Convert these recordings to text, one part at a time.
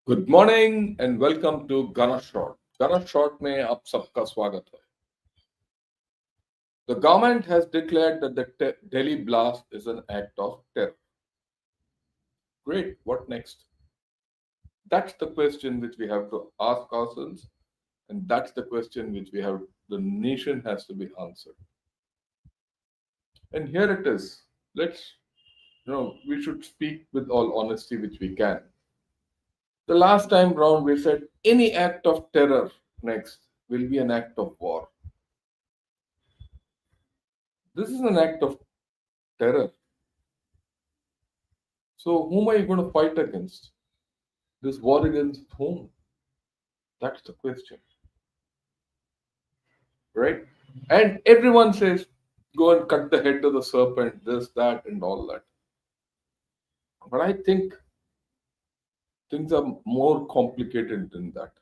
Good morning and welcome to Gana shot. Gana shot में आप सबका स्वागत है। The government has declared that the Delhi blast is an act of terror. Great, what next? That's the question which we have to ask ourselves, and that's the question which the nation has to be answered. And here it is. We should speak with all honesty which we can. The last time round, we said any act of terror next will be an act of war. This is an act of terror. So, whom are you going to fight against? This war against whom? That's the question, right? And everyone says, go and cut the head of the serpent, this, that, and all that. But I think things are more complicated than that.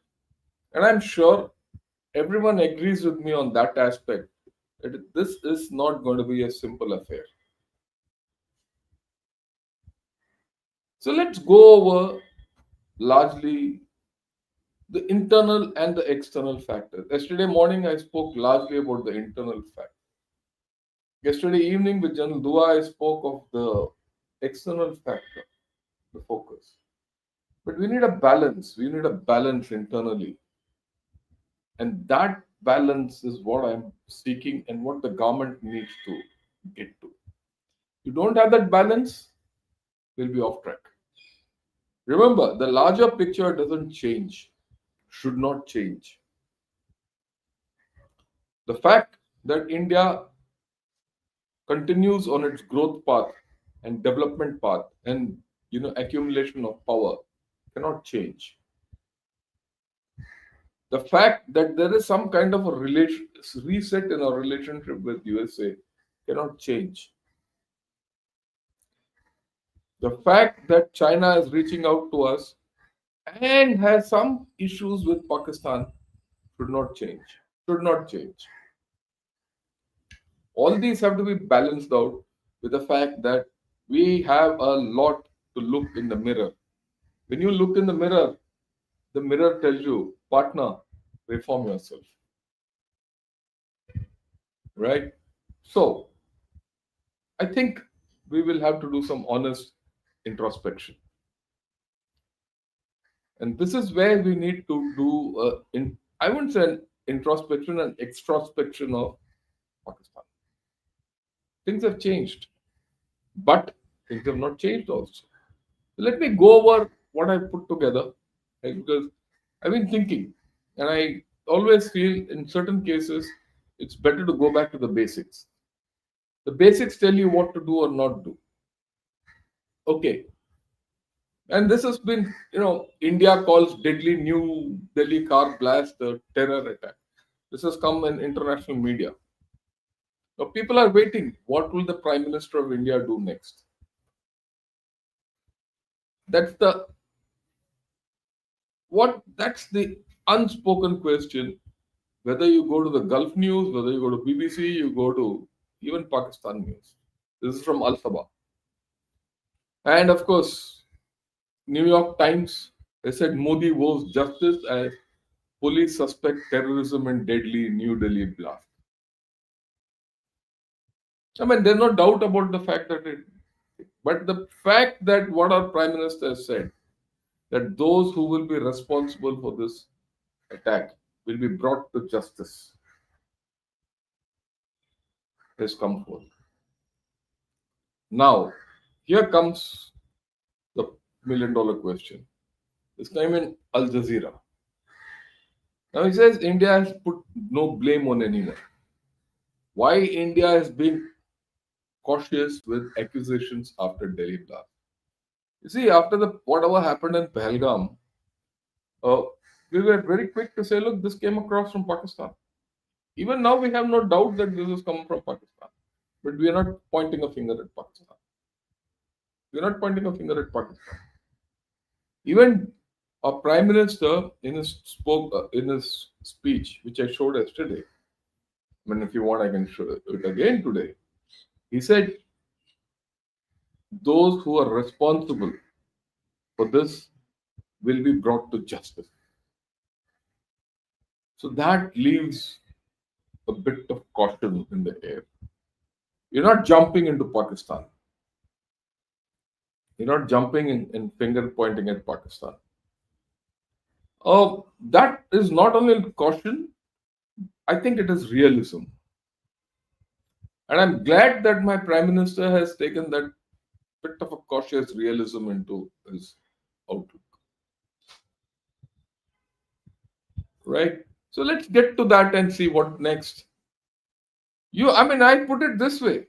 And I'm sure everyone agrees with me on that aspect that this is not going to be a simple affair. So let's go over largely the internal and the external factors. Yesterday morning, I spoke largely about the internal factors. Yesterday evening with General Dua, I spoke of the external factor, the focus. But we need a balance. We need a balance internally. And that balance is what I'm seeking and what the government needs to get to. You don't have that balance, we'll be off track. Remember, the larger picture doesn't change, should not change. The fact that India continues on its growth path and development path and accumulation of power cannot change. The fact that there is some kind of a reset in our relationship with USA cannot change. The fact that China is reaching out to us and has some issues with Pakistan should not change. Should not change. All these have to be balanced out with the fact that we have a lot to look in the mirror. When you look in the mirror tells you, partner, reform yourself. Right? So, I think we will have to do some honest introspection. And this is where we need to do, I wouldn't say an introspection, an extrospection of Pakistan. Things have changed, but things have not changed also. Let me go over what I put together, right? Because I've been thinking, and I always feel in certain cases it's better to go back to the basics. The basics tell you what to do or not do. Okay. And this has been, India calls deadly New Delhi car blast a terror attack. This has come in international media. Now people are waiting. What will the Prime Minister of India do next? That's the unspoken question. Whether you go to the Gulf News, whether you go to BBC, you go to even Pakistan News. This is from Al Sabah. And of course, New York Times, they said Modi vows justice as police suspect terrorism and deadly New Delhi blast. I mean, there's no doubt about the fact but the fact that what our Prime Minister has said, that those who will be responsible for this attack will be brought to justice, has come forth. Now, here comes the $1 million question. This time in Al Jazeera. Now he says India has put no blame on anyone. Why India has been cautious with accusations after Delhi blast? You see, after whatever happened in Pahalgam, we were very quick to say, look, this came across from Pakistan. Even now, we have no doubt that this has come from Pakistan. But we are not pointing a finger at Pakistan. We are not pointing a finger at Pakistan. Even our Prime Minister, in his speech, which I showed yesterday, I mean, if you want, I can show it again today. He said, those who are responsible for this will be brought to justice. So that leaves a bit of caution in the air. You're not jumping into Pakistan. You're not jumping in finger pointing at Pakistan. That is not only caution, I think it is realism. And I'm glad that my Prime Minister has taken that bit of a cautious realism into his outlook. Right? So let's get to that and see what next. I put it this way.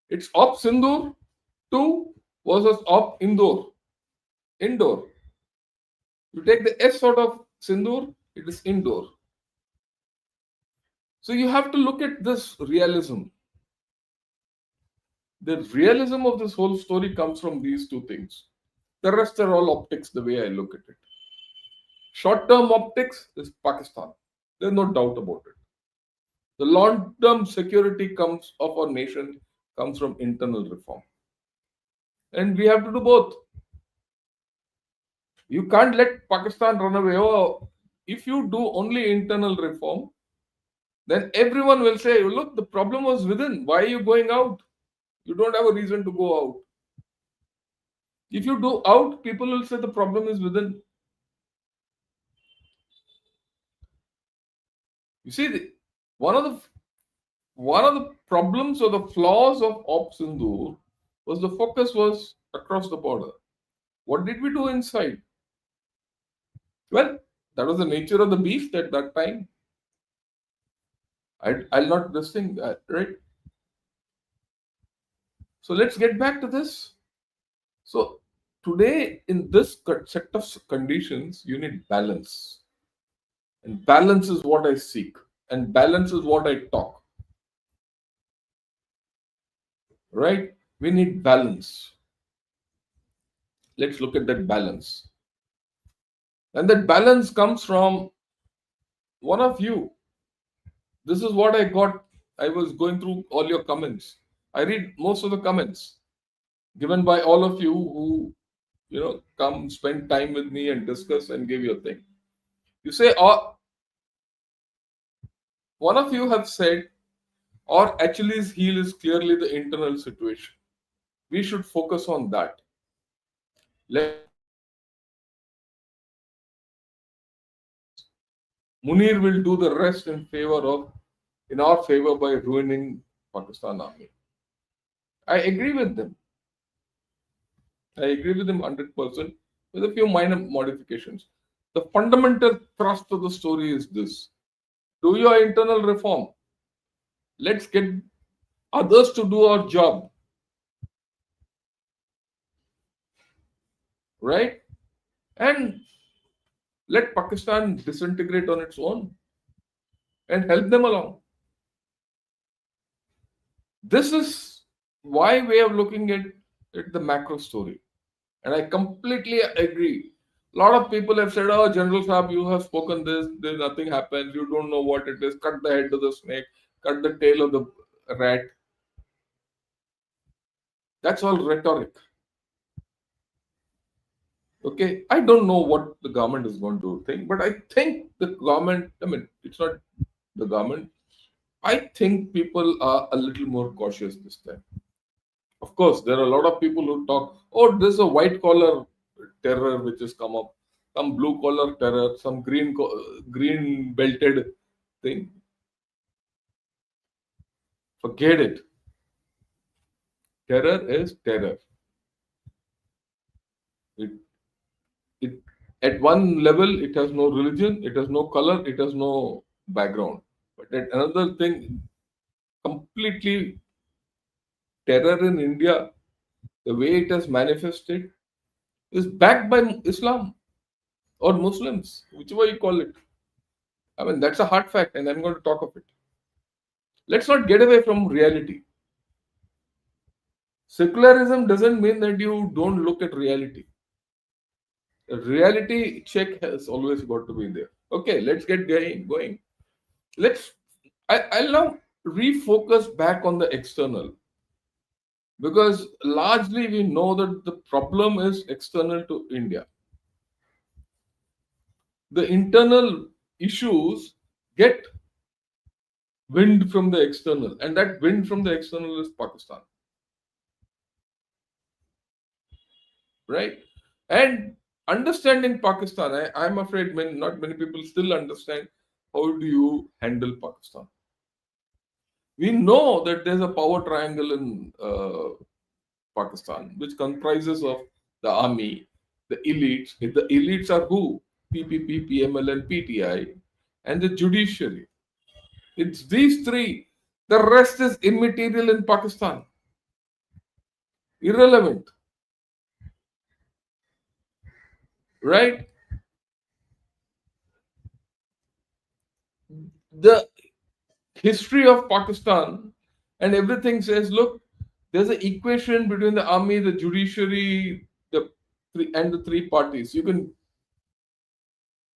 It's Op Sindoor 2 versus Op Indore. Indoor. You take the S out of Sindoor, it is indoor. So you have to look at this realism. The realism of this whole story comes from these two things. The rest are all optics, the way I look at it. Short term optics is Pakistan. There's no doubt about it. The long term security comes of our nation comes from internal reform. And we have to do both. You can't let Pakistan run away. Oh, if you do only internal reform, then everyone will say, look, the problem was within. Why are you going out? You don't have a reason to go out. If you do out, people will say the problem is within. You see, one of the problems or the flaws of Op Sindoor was the focus was across the border. What did we do inside? Well, that was the nature of the beast at that time. I'll not this thing, right? So let's get back to this. So today, in this set of conditions, you need balance. And balance is what I seek. And balance is what I talk. Right? We need balance. Let's look at that balance. And that balance comes from one of you. This is what I got. I was going through all your comments. I read most of the comments given by all of you who, come spend time with me and discuss and give your thing. You say, one of you have said, or Achilles' heel is clearly the internal situation. We should focus on that. Munir will do the rest in our favor by ruining Pakistan army. I agree with them. I agree with them 100% with a few minor modifications. The fundamental thrust of the story is this. Do your internal reform. Let's get others to do our job. Right? And let Pakistan disintegrate on its own and help them along. This is my way of looking at the macro story. And I completely agree. A lot of people have said, oh, General Saab, you have spoken this, nothing happens, you don't know what it is, cut the head of the snake, cut the tail of the rat. That's all rhetoric. Okay, I don't know what the government is going to think, but I think the government, it's not the government. I think people are a little more cautious this time. Of course, there are a lot of people who talk, oh, there's a white collar terror which has come up, some blue collar terror, some green belted thing. Forget it. Terror is terror. It at one level it has no religion, it has no color, it has no background. But at another thing, completely terror in India, the way it has manifested, is backed by Islam or Muslims, whichever you call it. That's a hard fact, and I'm going to talk of it. Let's not get away from reality. Secularism doesn't mean that you don't look at reality. A reality check has always got to be there. Okay, let's get going. I'll now refocus back on the external. Because largely we know that the problem is external to India. the internal issues get wind from the external, and that wind from the external is Pakistan, right? And understanding Pakistan, I'm afraid not many people still understand how do you handle Pakistan. We know that there's a power triangle in Pakistan, which comprises of the army, the elites. The elites are who? PPP, PML, and PTI, and the judiciary. It's these three. The rest is immaterial in Pakistan, irrelevant, right? The history of Pakistan and everything says, look, there's an equation between the army, the judiciary, and the three parties. You can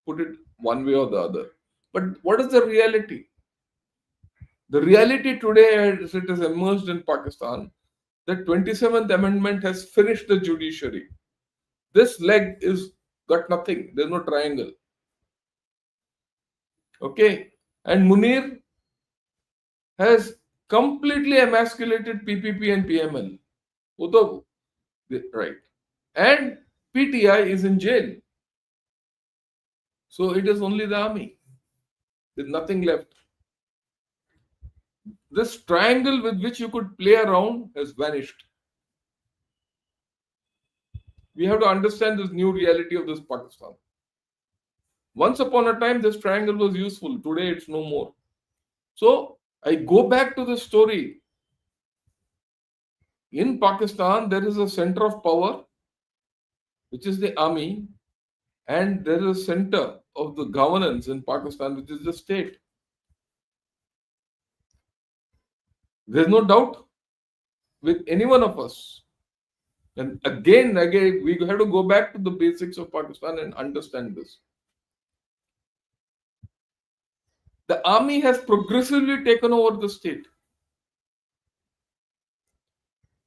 put it one way or the other. But what is the reality? The reality today, as it has emerged in Pakistan, the 27th Amendment has finished the judiciary. This leg is got nothing. There's no triangle. Okay. And Munir has completely emasculated PPP and PML. वो तो- Right. And PTI is in jail. So it is only the army. There's nothing left. This triangle with which you could play around has vanished. We have to understand this new reality of this Pakistan. Once upon a time, this triangle was useful. Today, it's no more. So I go back to the story. In Pakistan, there is a center of power, which is the army, and there is a center of the governance in Pakistan, which is the state. There's no doubt with any one of us. And again, we have to go back to the basics of Pakistan and understand this. The army has progressively taken over the state.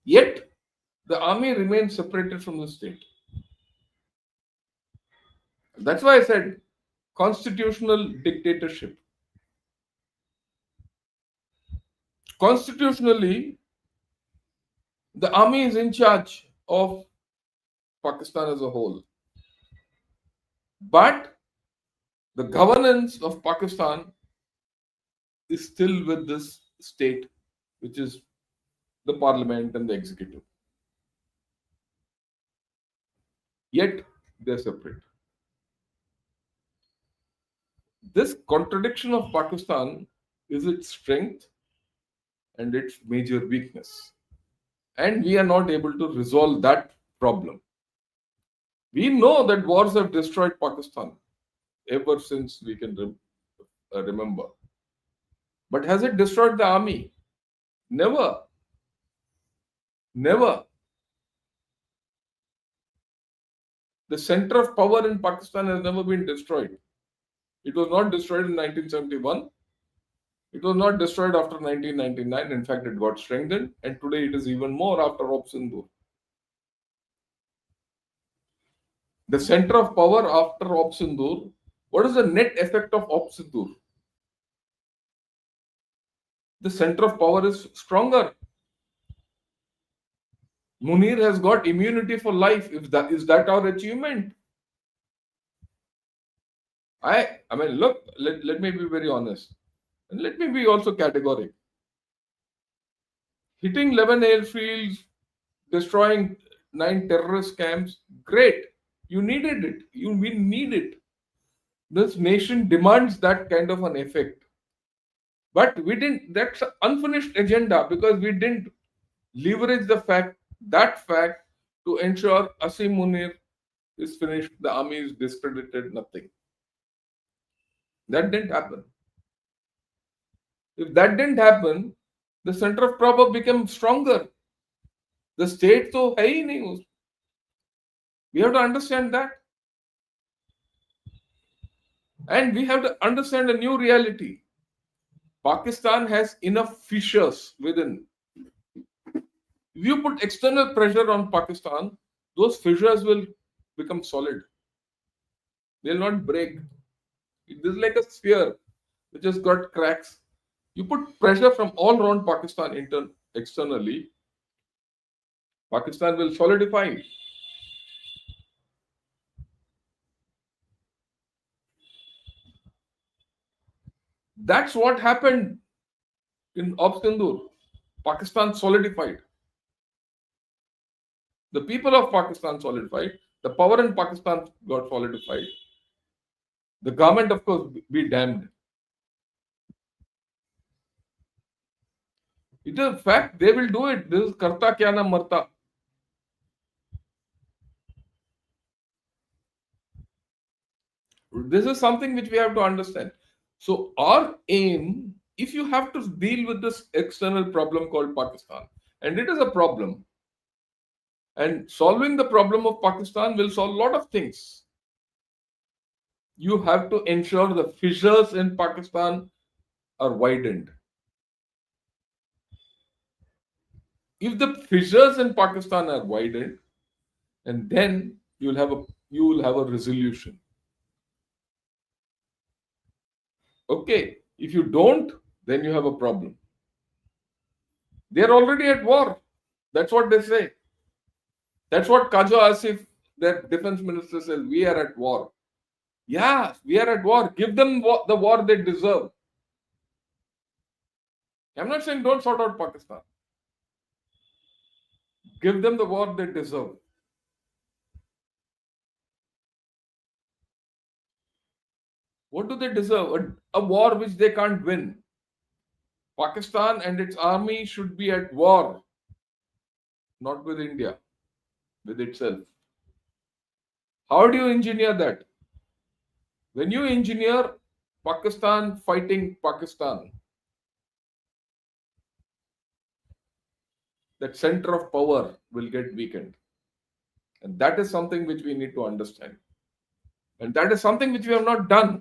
Yet, the army remains separated from the state. That's why I said constitutional dictatorship. Constitutionally, the army is in charge of Pakistan as a whole. But the governance of Pakistan is still with this state, which is the parliament and the executive. Yet, they're separate. This contradiction of Pakistan is its strength and its major weakness. And we are not able to resolve that problem. We know that wars have destroyed Pakistan ever since we can remember. But has it destroyed the army? Never. Never. The center of power in Pakistan has never been destroyed. It was not destroyed in 1971. It was not destroyed after 1999. In fact, it got strengthened, and today it is even more after Op Sindoor. The center of power after Op Sindoor, what is the net effect of Op Sindoor? The center of power is stronger. Munir has got immunity for life. If that is that our achievement? I mean, look, let me be very honest. And let me be also categoric. Hitting 11 airfields, destroying 9 terrorist camps, great. You needed it. We need it. This nation demands that kind of an effect. But we didn't, that's an unfinished agenda because we didn't leverage that fact to ensure Asim Munir is finished, the army is discredited, nothing. That didn't happen. If that didn't happen, the center of power became stronger. The state तो है ही नहीं. We have to understand that. And we have to understand a new reality. Pakistan has enough fissures within. If you put external pressure on Pakistan, those fissures will become solid. They'll not break. It is like a sphere which has got cracks. You put pressure from all around Pakistan externally, Pakistan will solidify. That's what happened in Op Sindur. Pakistan solidified. The people of Pakistan solidified. The power in Pakistan got solidified. The government, of course, be damned. It is a fact. They will do it. This is karta kya na marta. This is something which we have to understand. So our aim, if you have to deal with this external problem called Pakistan, and it is a problem, and solving the problem of Pakistan will solve a lot of things. You have to ensure the fissures in Pakistan are widened. If the fissures in Pakistan are widened, and then you will have a resolution. Okay, if you don't, then you have a problem. They are already at war. That's what they say. That's what Kajo Asif, their defense minister, says. We are at war. Yeah, we are at war. Give them the war they deserve. I'm not saying don't sort out Pakistan. Give them the war they deserve. What do they deserve? A war which they can't win. Pakistan and its army should be at war, not with India, with itself. How do you engineer that? When you engineer Pakistan fighting Pakistan, that center of power will get weakened. And that is something which we need to understand. And that is something which we have not done.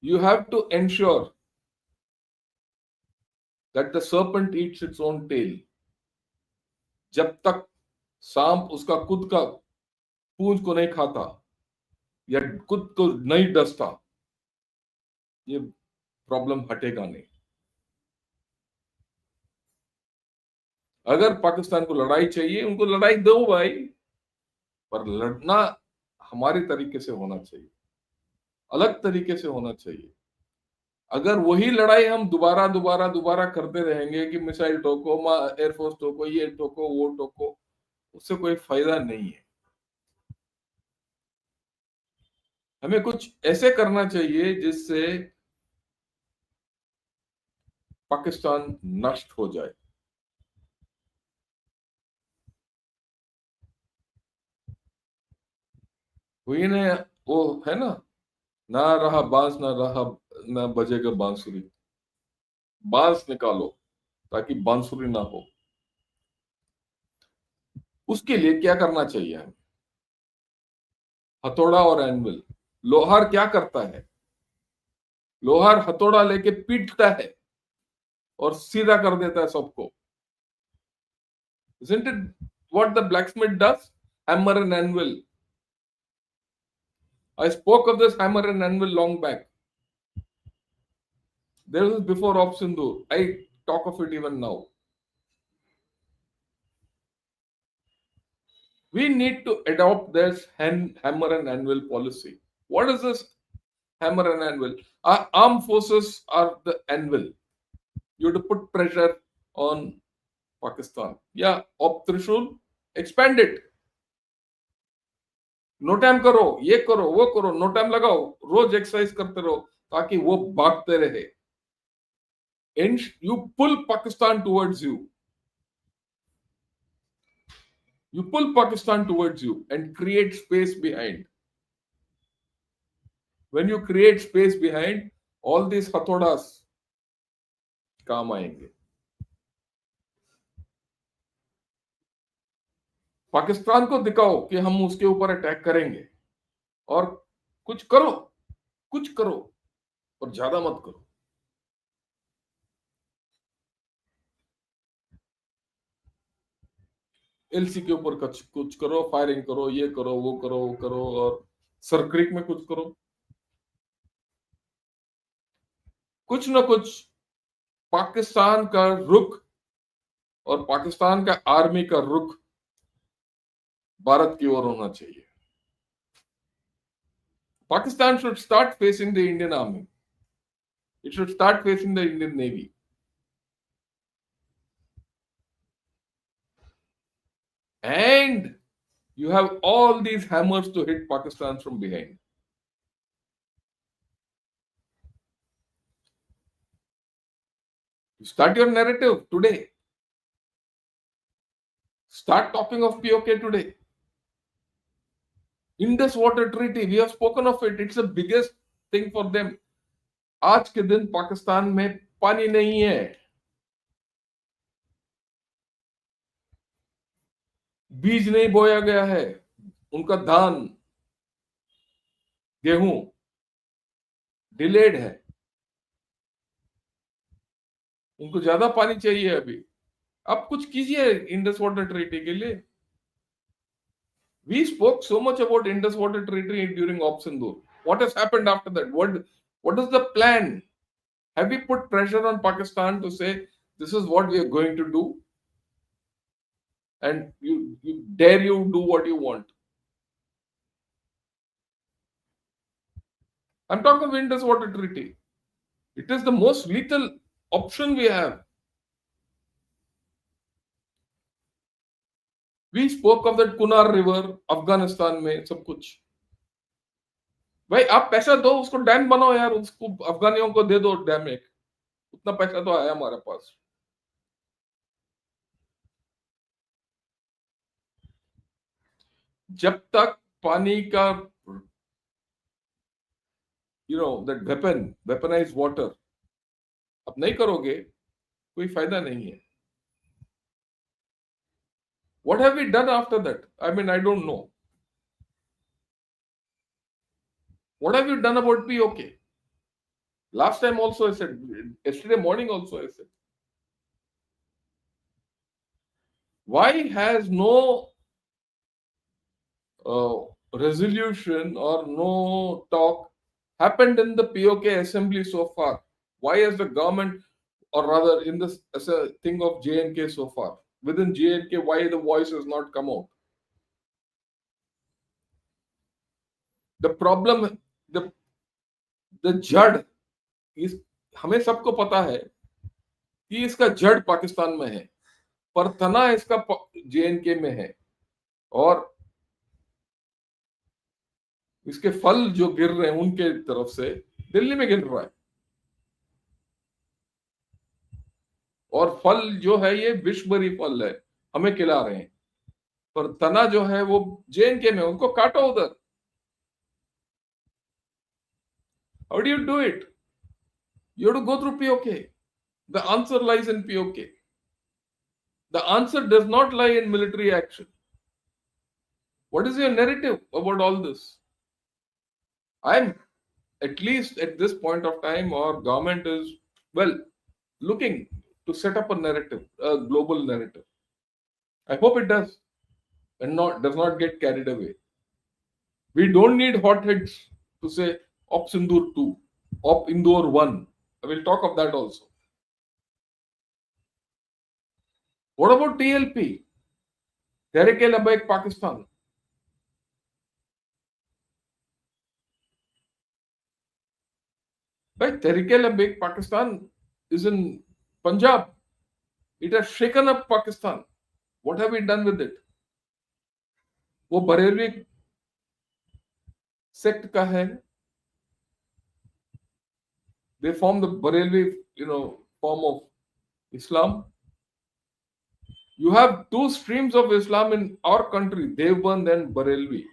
You have to ensure that the serpent eats its own tail. जब तक सांप उसका खुद का पूंछ को नहीं खाता या खुद को नहीं डसता, ये प्रॉब्लम हटेगा नहीं. अगर पाकिस्तान को लड़ाई चाहिए, उनको लड़ाई दो भाई, पर लड़ना हमारे तरीके से होना चाहिए, अलग तरीके से होना चाहिए. अगर वही लड़ाई हम दोबारा दोबारा दोबारा करते रहेंगे कि मिसाइल ठोको, एयरफोर्स ठोको, ये ठोको, वो ठोको, उससे कोई फायदा नहीं है. हमें कुछ ऐसे करना चाहिए जिससे पाकिस्तान नष्ट हो जाए. वही ने वो है ना रहा बांस ना रहा, ना बजेगा बांसुरी. बांस निकालो ताकि बांसुरी ना हो. उसके लिए क्या करना चाहिए हमें? हथौड़ा और एनविल. लोहार क्या करता है? लोहार हथौड़ा लेके पीटता है और सीधा कर देता है सबको. Isn't it what the blacksmith does? Hammer and anvil. I spoke of this hammer and anvil long back. There was before Op Sindhu. I talk of it even now. We need to adopt this hammer and anvil policy. What is this hammer and anvil? Our armed forces are the anvil. You have to put pressure on Pakistan. Yeah, Op Trishul, expand it. No time करो, ये करो, वो करो, no time लगाओ, रोज exercise करते रहो ताकि वो भागते रहे. And you pull Pakistan towards you. You pull Pakistan towards you and create space behind. When you create space behind, all these hathodas काम आएंगे. पाकिस्तान को दिखाओ कि हम उसके ऊपर अटैक करेंगे और कुछ करो, कुछ करो और ज्यादा मत करो. एलसी के ऊपर कुछ कुछ करो, फायरिंग करो, ये करो, वो करो, वो करो, और सरक्रिक में कुछ करो, कुछ ना कुछ। पाकिस्तान का रुख और पाकिस्तान का आर्मी का रुख भारत की ओर होना चाहिए. Pakistan should start facing the Indian army. It should start facing the Indian navy. And you have all these hammers to hit Pakistan from behind. You start your narrative today. Start talking of POK today. Indus Water Treaty, we have spoken of it. It's the biggest thing for them. आज के दिन पाकिस्तान में पानी नहीं है, बीज नहीं बोया गया है, उनका धान, गेहूं डिलेड है, उनको ज्यादा पानी चाहिए अभी. आप कुछ कीजिए इंडस वाटर ट्रीटी के लिए. We spoke so much about Indus Water Treaty during Op Sindoor. What has happened after that? What is the plan? Have we put pressure on Pakistan to say this is what we are going to do, and you dare you do what you want? I'm talking of Indus Water Treaty. It is the most lethal option we have. We spoke of that Kunar River, Afghanistan में सब कुछ. भाई आप पैसा दो, उसको dam बनाओ यार, उसको अफगानियों को दे दो डैम एक. उतना पैसा तो आया हमारे पास. जब तक पानी का that weaponized water आप नहीं करोगे, कोई फायदा नहीं है. What have we done after that? I mean, I don't know. What have you done about POK? Last time also I said, yesterday morning also I said. Why has no resolution or no talk happened in the POK assembly so far? Why has the government, or rather in this as a thing of JNK so far? Within JNK, why the voice has not come out? The problem, the जड़, इस हमें सबको पता है कि इसका जड़ पाकिस्तान में है, पर तना इसका JNK में है, और इसके फल जो गिर रहे हैं उनके तरफ से दिल्ली में गिर रहा है. और फल जो है ये विषभरी फल है, हमें खिला रहे हैं, पर तना जो है वो JNK में, उनको काटो उधर. How do you do it? You have to go through POK. The answer lies in POK. The answer does not lie in military action. What is your narrative about all this? I'm, at least at this point of time, our government is, well, looking to set up a narrative, a global narrative. I hope it does, and does not get carried away. We don't need hotheads to say Op Sindoor 2, Op Indore 1. I will talk of that also. What about TLP? Tehreek-e-Labbaik Pakistan. Right? Tehreek-e-Labbaik Pakistan is in Punjab. It has shaken up Pakistan. What have we done with it? वो Barelvi sect का है. They form the Barelvi, form of Islam. You have two streams of Islam in our country, Devband and Barelvi,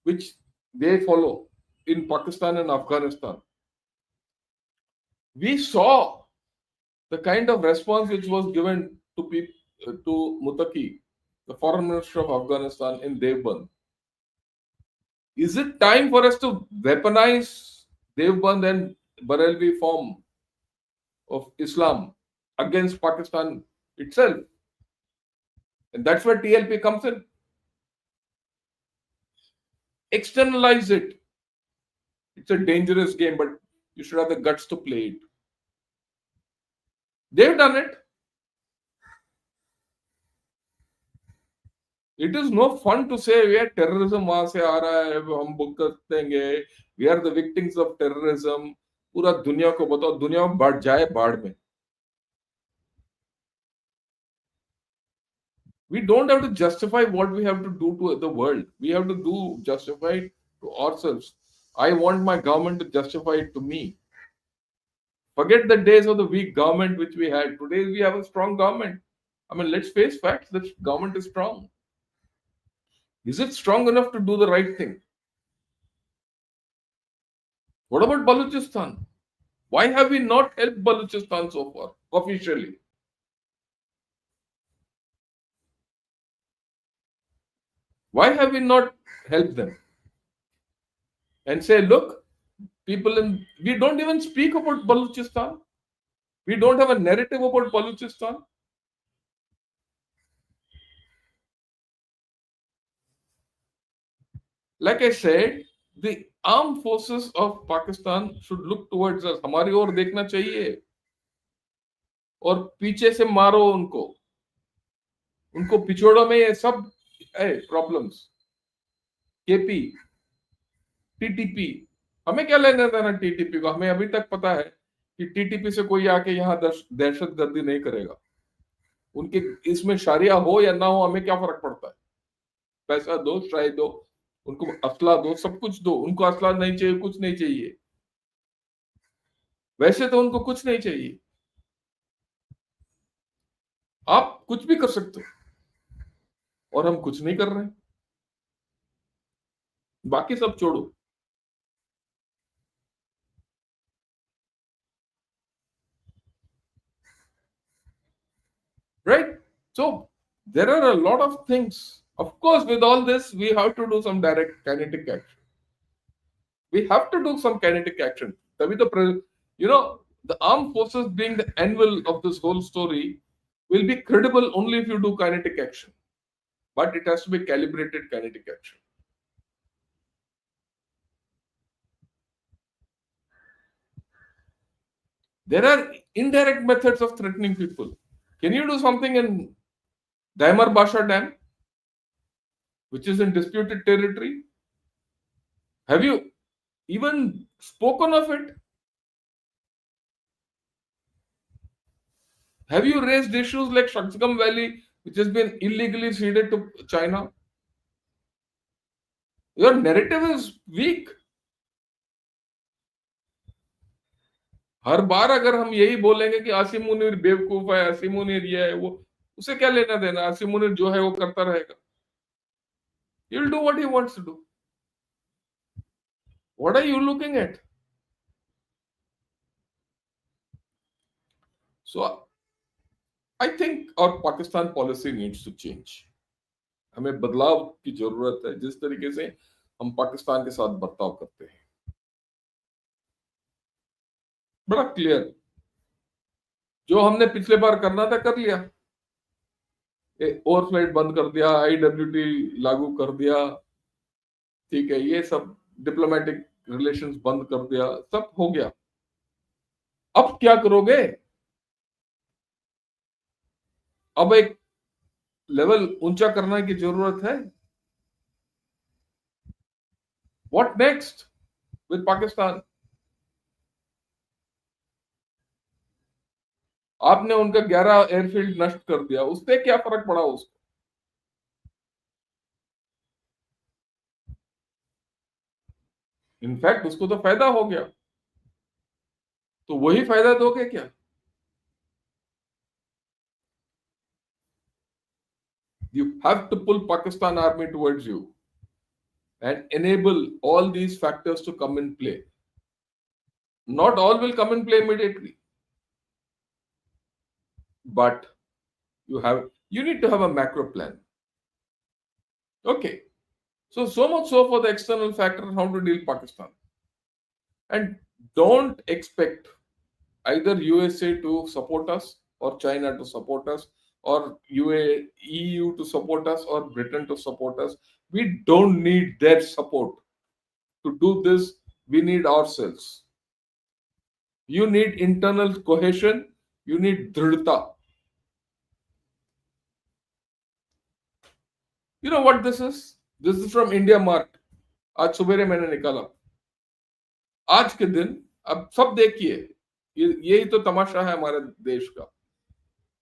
which they follow in Pakistan and Afghanistan. We saw the kind of response which was given to Mutaki, the foreign minister of Afghanistan, in Devband. Is it time for us to weaponize Devband and Barelvi form of Islam against Pakistan itself? And that's where TLP comes in. Externalize it. It's a dangerous game, but you should have the guts to play it. They've done it. It is no fun to say we are terrorism वहां से आ रहा है हम book कर देंगे. We are the victims of terrorism. पूरा दुनिया को बताओ, दुनिया में बढ़ जाए बाढ़ में. We don't have to justify what we have to do to the world. We have to do justify it to ourselves. I want my government to justify it to me. Forget the days of the weak government which we had. Today we have a strong government. I mean, let's face facts. The government is strong. Is it strong enough to do the right thing? What about Balochistan? Why have we not helped Balochistan so far officially? Why have we not helped them? And say, look, people in, we don't even speak about Balochistan. We don't have a narrative about Balochistan. Like I said, the armed forces of Pakistan should look towards us. हमारी ओर देखना चाहिए और पीछे से मारो उनको. उनको पिछोड़ों में ये सब है प्रॉब्लम्स. केपी, टीटीपी, हमें क्या लेना देना टीटीपी को. हमें अभी तक पता है कि टीटीपी से कोई आके यहाँ दहशतगर्दी नहीं करेगा. उनके इसमें शारिया हो या ना हो हमें क्या फर्क पड़ता है. पैसा दो, शाय दो, उनको असला दो, सब कुछ दो. उनको असला नहीं चाहिए, कुछ नहीं चाहिए. वैसे तो उनको कुछ नहीं चाहिए. आप कुछ भी कर सकते हो और हम कुछ नहीं कर रहे हैं. बाकी सब छोड़ो. Right? So there are a lot of things. Of course, with all this, we have to do some direct kinetic action. We have to do some kinetic action. तभी तो the armed forces being the anvil of this whole story will be credible only if you do kinetic action. But it has to be calibrated kinetic action. There are indirect methods of threatening people. Can you do something in Daimar Basha Dam, which is in disputed territory? Have you even spoken of it? Have you raised issues like Shankar Valley, which has been illegally ceded to China? Your narrative is weak. हर बार अगर हम यही बोलेंगे कि आसिम मुनीर बेवकूफ है, आसिम मुनीर ये है वो, उसे क्या लेना देना. आसिम मुनीर जो है वो करता रहेगा. He'll do what he wants to do. What are you looking at? So I think our Pakistan policy needs to change. हमें बदलाव की जरूरत है. जिस तरीके से हम पाकिस्तान के साथ बर्ताव करते हैं बड़ा क्लियर. जो हमने पिछले बार करना था कर लिया. ओवरफ्लाइट बंद कर दिया, आईडब्ल्यूटी लागू कर दिया, ठीक है, ये सब डिप्लोमेटिक रिलेशंस बंद कर दिया, सब हो गया. अब क्या करोगे? अब एक लेवल ऊंचा करने की जरूरत है. What next with Pakistan? आपने उनका 11 एयरफील्ड नष्ट कर दिया, उससे क्या फर्क पड़ा उसको? इनफैक्ट उसको तो फायदा हो गया. तो वही फायदा दोगे क्या? You have to pull Pakistan army towards you and enable all these factors to come in play. Not all will come in play immediately, but you need to have a macro plan. Okay, so much so for the external factor, how to deal Pakistan. And don't expect either USA to support us or China to support us or EU to support us or Britain to support us. We don't need their support. To do this, we need ourselves. You need internal cohesion, you need dridta. You know what this is? This is from India Mart. आज सवेरे मैंने निकाला. आज के दिन अब सब देखिए, यही तो तमाशा है हमारे देश का.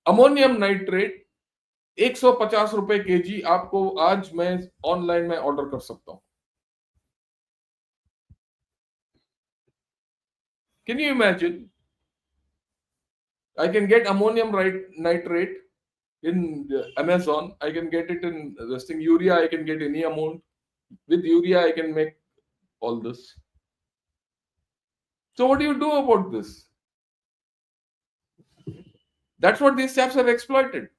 अमोनियम नाइट्रेट 150 रुपए केजी आपको आज मैं ऑनलाइन में ऑर्डर कर सकता हूं. Can you imagine? I can get ammonium nitrate in Amazon. I can get it in this thing. Urea, I can get any amount. With urea, I can make all this. So, what do you do about this? That's what these chaps have exploited.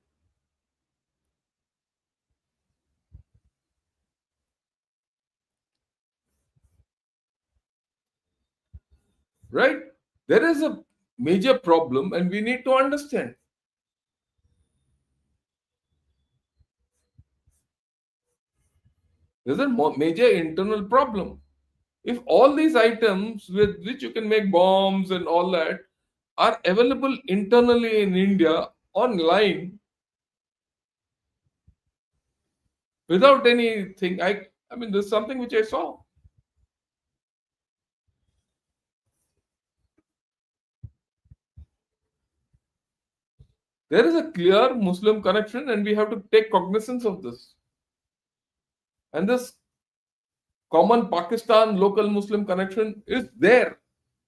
Right? There is a major problem, and we need to understand. There's a major internal problem. If all these items with which you can make bombs and all that are available internally in India online without anything, I mean, there's something which I saw. There is a clear Muslim connection, and we have to take cognizance of this. And this common Pakistan local Muslim connection is there.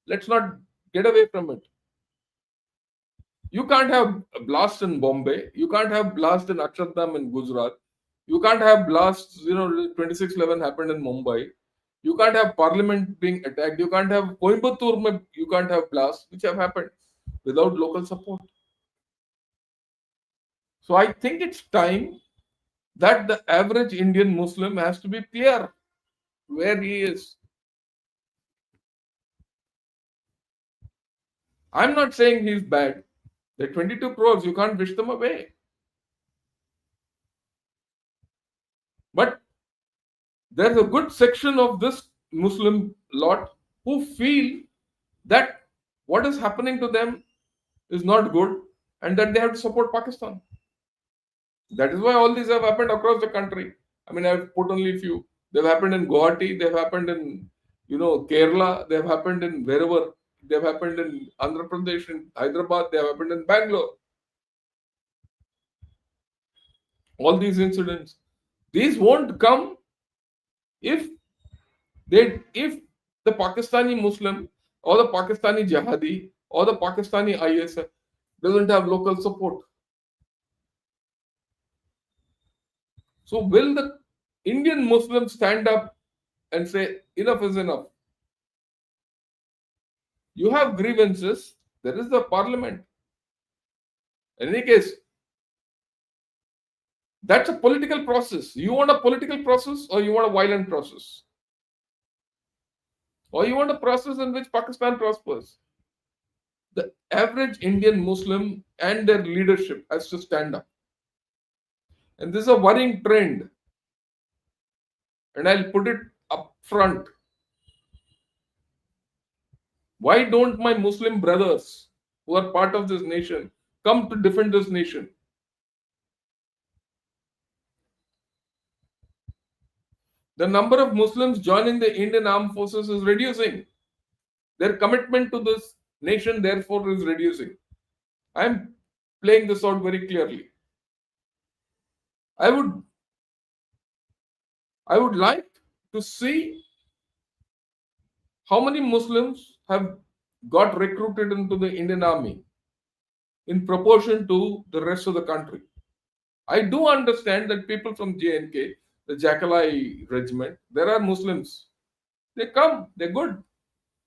Let's not get away from it. You can't have a blast in Bombay. You can't have blast in Akshardham in Gujarat. You can't have blasts, 26/11 happened in Mumbai. You can't have parliament being attacked. You can't have Coimbatore, you can't have blasts which have happened without local support. So I think it's time that the average Indian Muslim has to be clear where he is. I'm not saying he's bad. The 22 crores, you can't wish them away. But there's a good section of this Muslim lot who feel that what is happening to them is not good and that they have to support Pakistan. That is why all these have happened across the country. I mean, I've put only a few. They've happened in Guwahati, they've happened in, Kerala, they've happened in wherever, they've happened in Andhra Pradesh, in Hyderabad, they've happened in Bangalore. All these incidents. These won't come if if the Pakistani Muslim or the Pakistani Jihadi or the Pakistani ISF doesn't have local support. So will the Indian Muslims stand up and say enough is enough? You have grievances, there is the parliament. In any case, that's a political process. You want a political process or you want a violent process? Or you want a process in which Pakistan prospers? The average Indian Muslim and their leadership has to stand up. And this is a worrying trend. And I'll put it up front. Why don't my Muslim brothers who are part of this nation come to defend this nation? The number of Muslims joining the Indian armed forces is reducing. Their commitment to this nation, therefore, is reducing. I'm playing this out very clearly. I would like to see how many Muslims have got recruited into the Indian army in proportion to the rest of the country. I do understand that people from J&K, the Jackali regiment, there are Muslims. They come, they're good.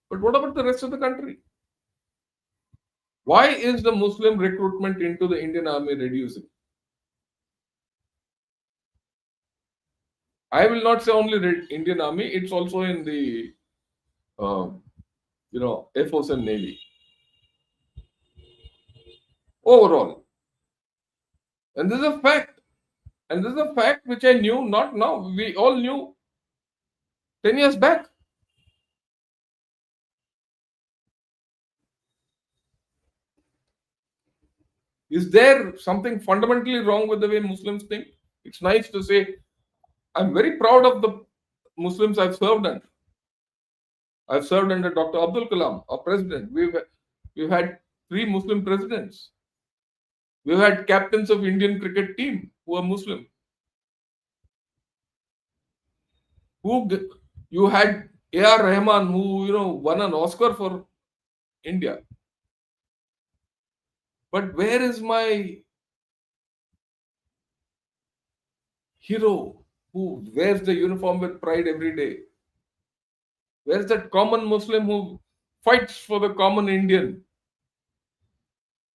But what about the rest of the country? Why is the Muslim recruitment into the Indian army reducing? I will not say only Indian army, it's also in the, Air Force and Navy. Overall. And this is a fact. And this is a fact which I knew not now. We all knew 10 years back. Is there something fundamentally wrong with the way Muslims think? It's nice to say, I'm very proud of the Muslims I've served under. I've served under Dr. Abdul Kalam, our president. We've had three Muslim presidents. We've had captains of Indian cricket team who are Muslim. Who you had A.R. Rahman, who won an Oscar for India. But where is my hero who wears the uniform with pride every day? Where's that common Muslim who fights for the common Indian?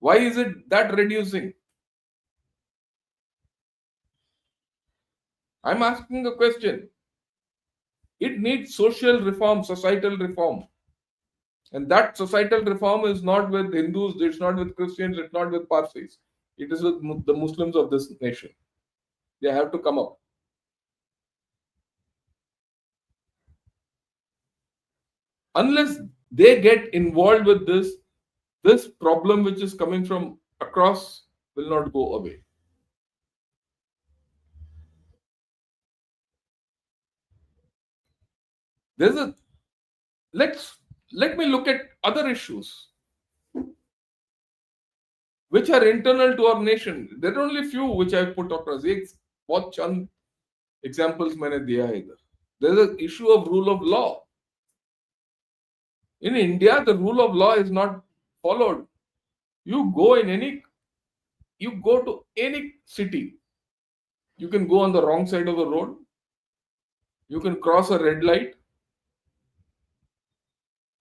Why is it that reducing? I'm asking a question. It needs social reform, societal reform. And that societal reform is not with Hindus, it's not with Christians, it's not with Parsis. It is with the Muslims of this nation. They have to come up. Unless they get involved with this problem which is coming from across will not go away. There's a let me look at other issues which are internal to our nation. There are only few which I've put across. एक बहुत चंद examples मैंने दिया है इधर. There's an issue of rule of law. In India, the rule of law is not followed. You go to any city, you can go on the wrong side of the road, you can cross a red light,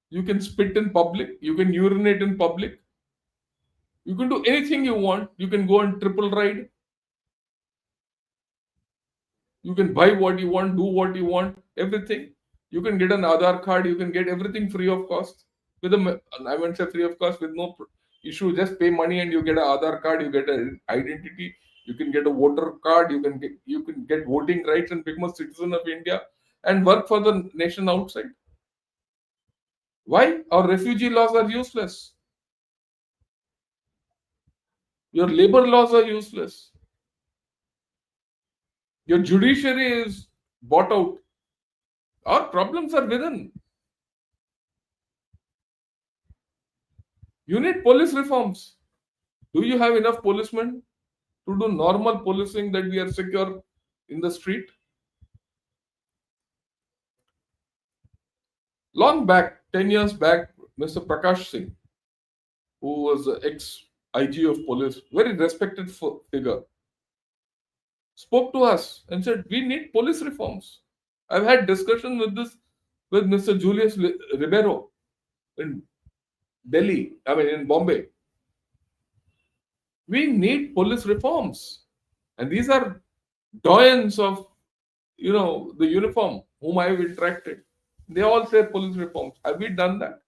you can spit in public, you can urinate in public, you can do anything you want, you can go on triple ride, you can buy what you want, do what you want, everything. You can get an Aadhaar card, you can get everything free of cost. I won't say free of cost, with no issue. Just pay money and you get an Aadhaar card, you get an identity, you can get a voter card, you can get voting rights and become a citizen of India and work for the nation outside. Why? Our refugee laws are useless. Your labor laws are useless. Your judiciary is bought out. Our problems are within. You need police reforms. Do you have enough policemen to do normal policing that we are secure in the street? Long back, 10 years back, Mr. Prakash Singh, who was the ex IG of police, very respected figure, spoke to us and said, we need police reforms. I've had discussion with Mr. Julius Ribeiro in Delhi, in Bombay. We need police reforms. And these are doyens of, the uniform whom I have interacted. They all say police reforms. Have we done that?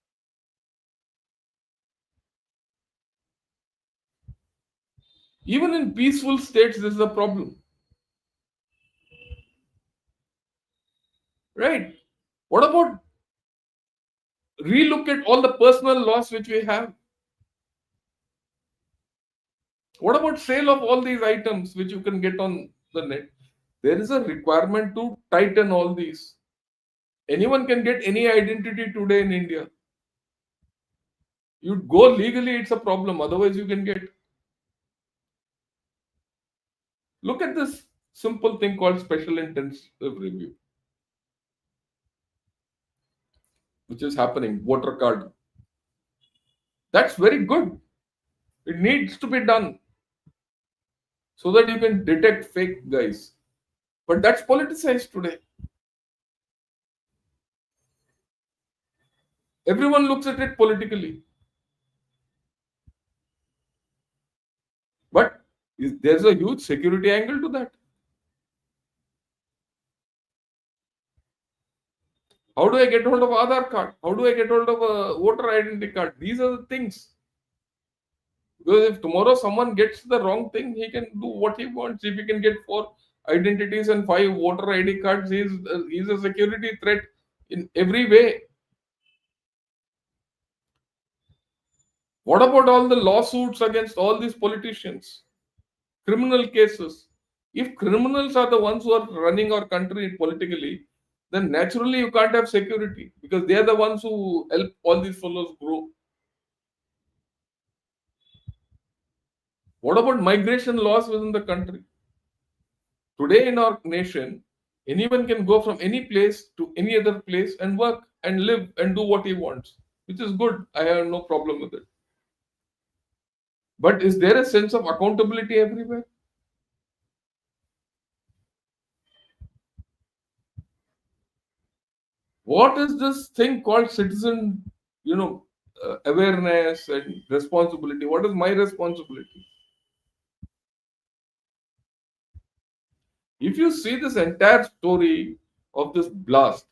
Even in peaceful states, this is a problem. Right? What about relook at all the personal laws which we have? What about sale of all these items which you can get on the net? There is a requirement to tighten all these. Anyone can get any identity today in India. You go legally, it's a problem. Otherwise, you can get. Look at this simple thing called special intensive review, which is happening. Voter card. That's very good. It needs to be done so that you can detect fake guys. But that's politicized today. Everyone looks at it politically. But there's a huge security angle to that. How do I get hold of Aadhaar card? How do I get hold of a voter identity card? These are the things. Because if tomorrow someone gets the wrong thing, he can do what he wants. If he can get four identities and five voter ID cards, he's a security threat in every way. What about all the lawsuits against all these politicians? Criminal cases. If criminals are the ones who are running our country politically, then naturally you can't have security because they are the ones who help all these fellows grow. What about migration laws within the country? Today in our nation, anyone can go from any place to any other place and work and live and do what he wants, which is good. I have no problem with it. But is there a sense of accountability everywhere? What is this thing called citizen, awareness and responsibility? What is my responsibility? If you see this entire story of this blast,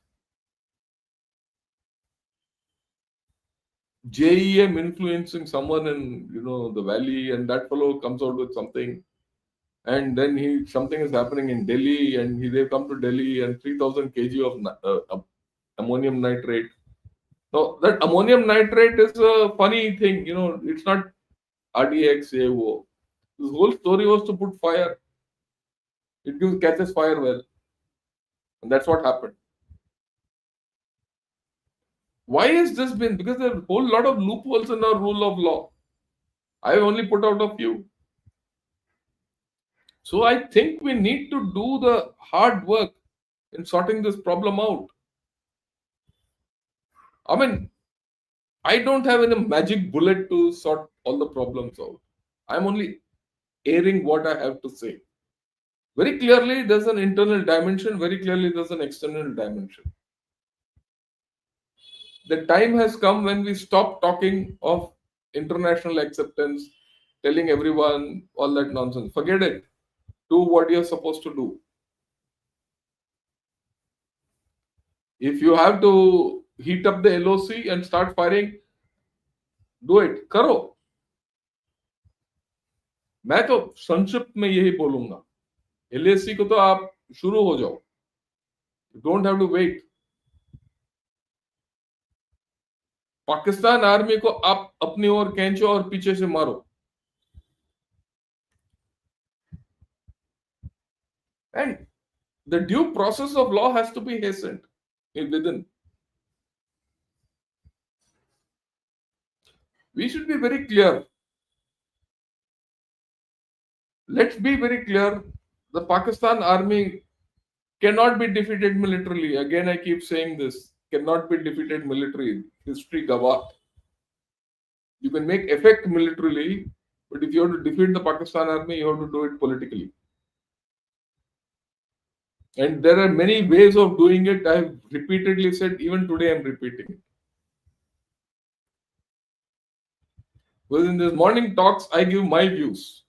JEM influencing someone in the valley, and that fellow comes out with something, and then he something is happening in Delhi, and they come to Delhi and 3,000 kg of ammonium nitrate. Now that ammonium nitrate is a funny thing, it's not RDX AO. This whole story was to put fire. It catches fire well, and that's what happened. Why has this been? Because there are a whole lot of loopholes in our rule of law. I only put out a few. So I think we need to do the hard work in sorting this problem out. I mean, I don't have any magic bullet to sort all the problems out. I'm only airing what I have to say. Very clearly, there's an internal dimension. Very clearly, there's an external dimension. The time has come when we stop talking of international acceptance, telling everyone all that nonsense. Forget it. Do what you're supposed to do. If you have to heat up the LOC and start firing, do it. करो. मैं तो संक्षिप्त में यही बोलूंगा. LAC को तो आप शुरू हो जाओ. You don't have to wait. Pakistan army को आप अपनी ओर खींचो और पीछे से मारो. And the due process of law has to be hastened within. We should be very clear. Let's be very clear. The Pakistan army cannot be defeated militarily. Again, I keep saying this. Cannot be defeated militarily. History gawah. You can make effect militarily, but if you have to defeat the Pakistan army, you have to do it politically. And there are many ways of doing it. I've repeatedly said, even today I'm repeating it. Because in these morning talks, I give my views.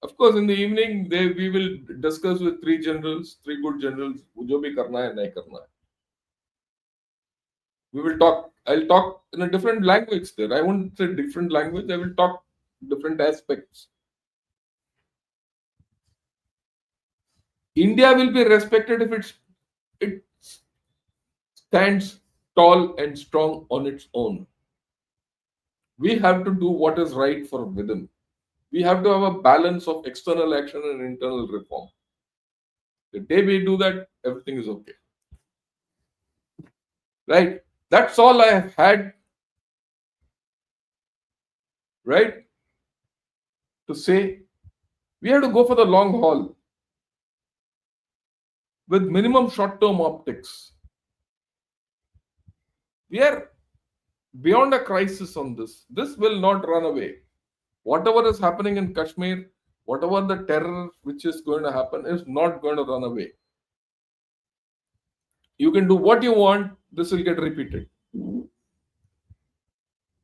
Of course, in the evening, we will discuss with three generals, three good generals, जो भी करना है, नहीं करना है. We will talk. I'll talk in a different language there. I won't say different language. I will talk different aspects. India will be respected if it stands tall and strong on its own. We have to do what is right for within. We have to have a balance of external action and internal reform. The day we do that, everything is okay. Right? That's all I have had, right, to say. We have to go for the long haul with minimum short term optics. We are beyond a crisis on this. This will not run away. Whatever is happening in Kashmir, whatever the terror which is going to happen, is not going to run away. You can do what you want, this will get repeated.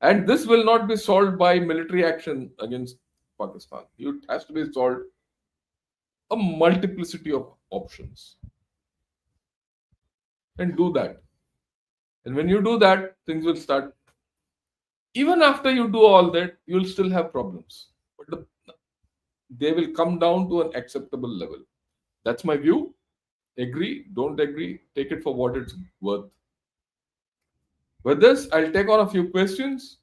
And this will not be solved by military action against Pakistan. It has to be solved a multiplicity of options. And do that. And when you do that, things will start Even after you do all that, you'll still have problems. But they will come down to an acceptable level. That's my view. Agree, don't agree, take it for what it's worth. With this, I'll take on a few questions,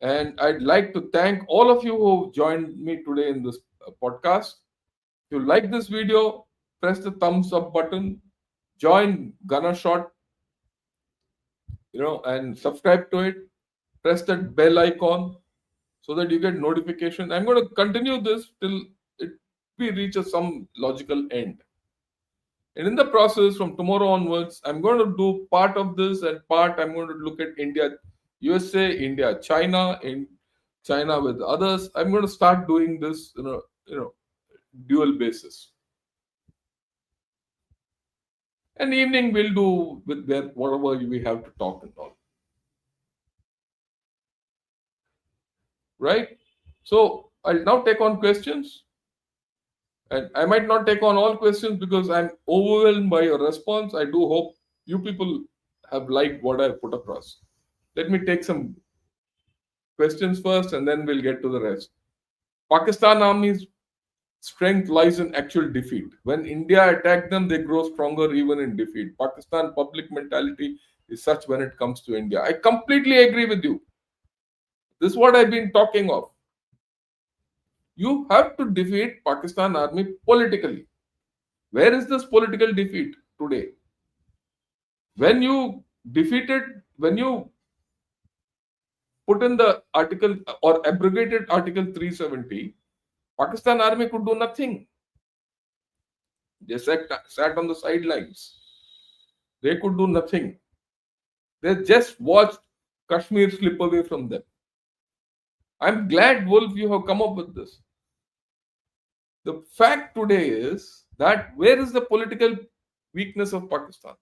and I'd like to thank all of you who joined me today in this podcast. If you like this video, press the thumbs up button, join Gunner Shot, and subscribe to it. Press that bell icon so that you get notification. I'm going to continue this till it we reach some logical end. And in the process, from tomorrow onwards, I'm going to do part of this and part I'm going to look at India, USA, India, China, in China with others. I'm going to start doing this, dual basis. And evening we'll do with whatever we have to talk and all. Right? So I'll now take on questions. And I might not take on all questions because I'm overwhelmed by your response. I do hope you people have liked what I put across. Let me take some questions first and then we'll get to the rest. Pakistan Army's strength lies in actual defeat. When India attack them, they grow stronger even in defeat. Pakistan public mentality is such when it comes to India. I completely agree with you. This is what I've been talking of. You have to defeat Pakistan Army politically. Where is this political defeat today? When you put in the article or abrogated Article 370, Pakistan Army could do nothing. They sat on the sidelines. They could do nothing. They just watched Kashmir slip away from them. I'm glad, Wolf, you have come up with this. The fact today is that where is the political weakness of Pakistan?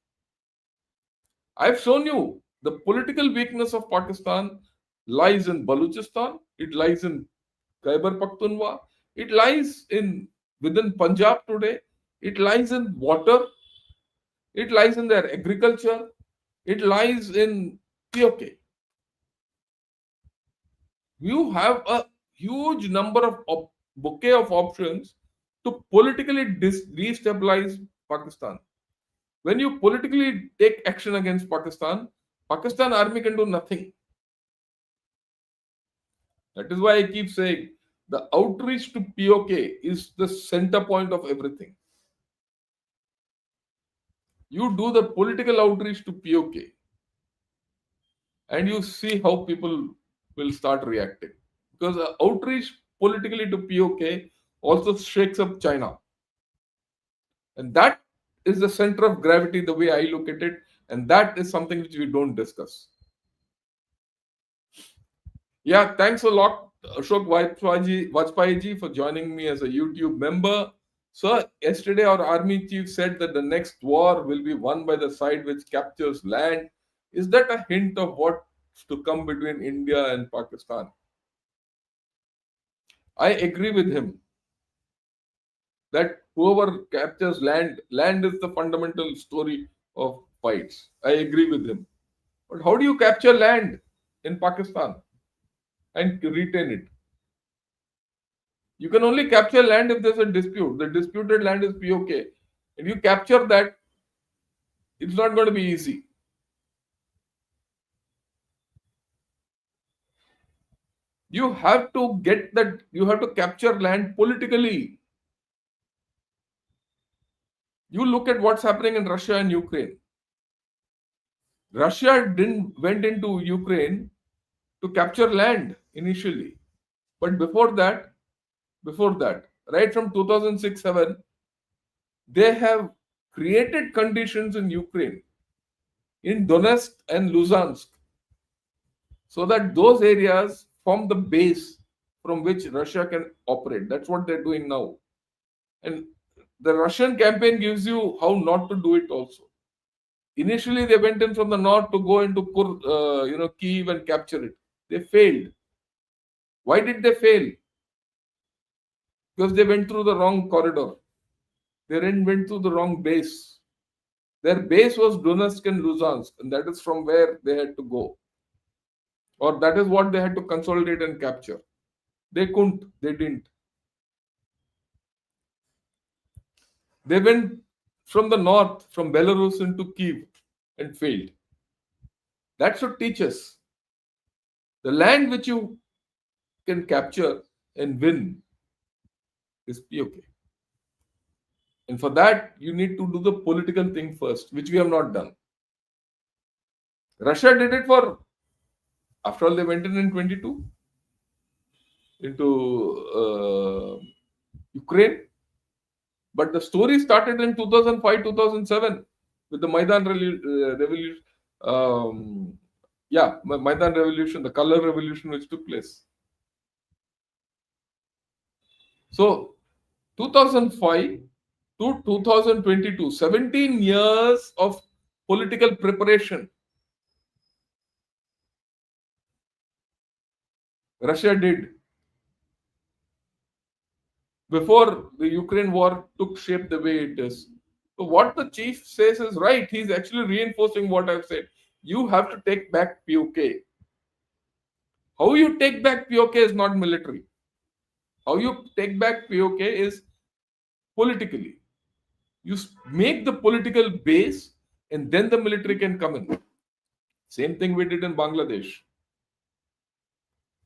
I've shown you the political weakness of Pakistan lies in Baluchistan, it lies in Khyber Pakhtunkhwa, it lies in within Punjab today, it lies in water, it lies in their agriculture, it lies in POK. You have a huge number of bouquet of options to politically destabilize Pakistan. When you politically take action against Pakistan, Pakistan army can do nothing. That is why I keep saying the outreach to POK is the center point of everything. You do the political outreach to POK and you see how people will start reacting. Because outreach politically to POK also shakes up China. And that is the center of gravity, the way I look at it. And that is something which we don't discuss. Yeah, thanks a lot, Ashok Vajpayee ji, for joining me as a YouTube member. So, yesterday our army chief said that the next war will be won by the side which captures land. Is that a hint of what's to come between India and Pakistan? I agree with him that whoever captures land is the fundamental story of fights. I agree with him. But how do you capture land in Pakistan and retain it? You can only capture land if there's a dispute. The disputed land is POK. If you capture that, it's not going to be easy. You have to get that, you have to capture land politically. You look at what's happening in Russia and Ukraine. Russia didn't went into Ukraine to capture land initially. But before that, right from 2006-7, they have created conditions in Ukraine, in Donetsk and Luhansk, so that those areas form the base from which Russia can operate. That's what they're doing now. And the Russian campaign gives you how not to do it also. Initially, they went in from the north to go into Kyiv and capture it. They failed. Why did they fail? Because they went through the wrong corridor. They went through the wrong base. Their base was Donetsk and Luhansk, and that is from where they had to go. or that is what they had to consolidate and capture. They couldn't, they didn't. They went from the north, from Belarus into Kiev, and failed. That should teach us the land which you can capture and win is POK. And for that, you need to do the political thing first, which we have not done. Russia did it for, after all, they went in 22 into Ukraine. But the story started in 2005, 2007 with the Revolution. Um, yeah, Maidan Revolution, the color revolution which took place. So 2005 to 2022, 17 years of political preparation Russia did before the Ukraine war took shape the way it is. So what the chief says is right. He's actually reinforcing what I've said. You have to take back POK. How you take back POK is not military. How you take back POK is politically. You make the political base and then the military can come in. Same thing we did in Bangladesh.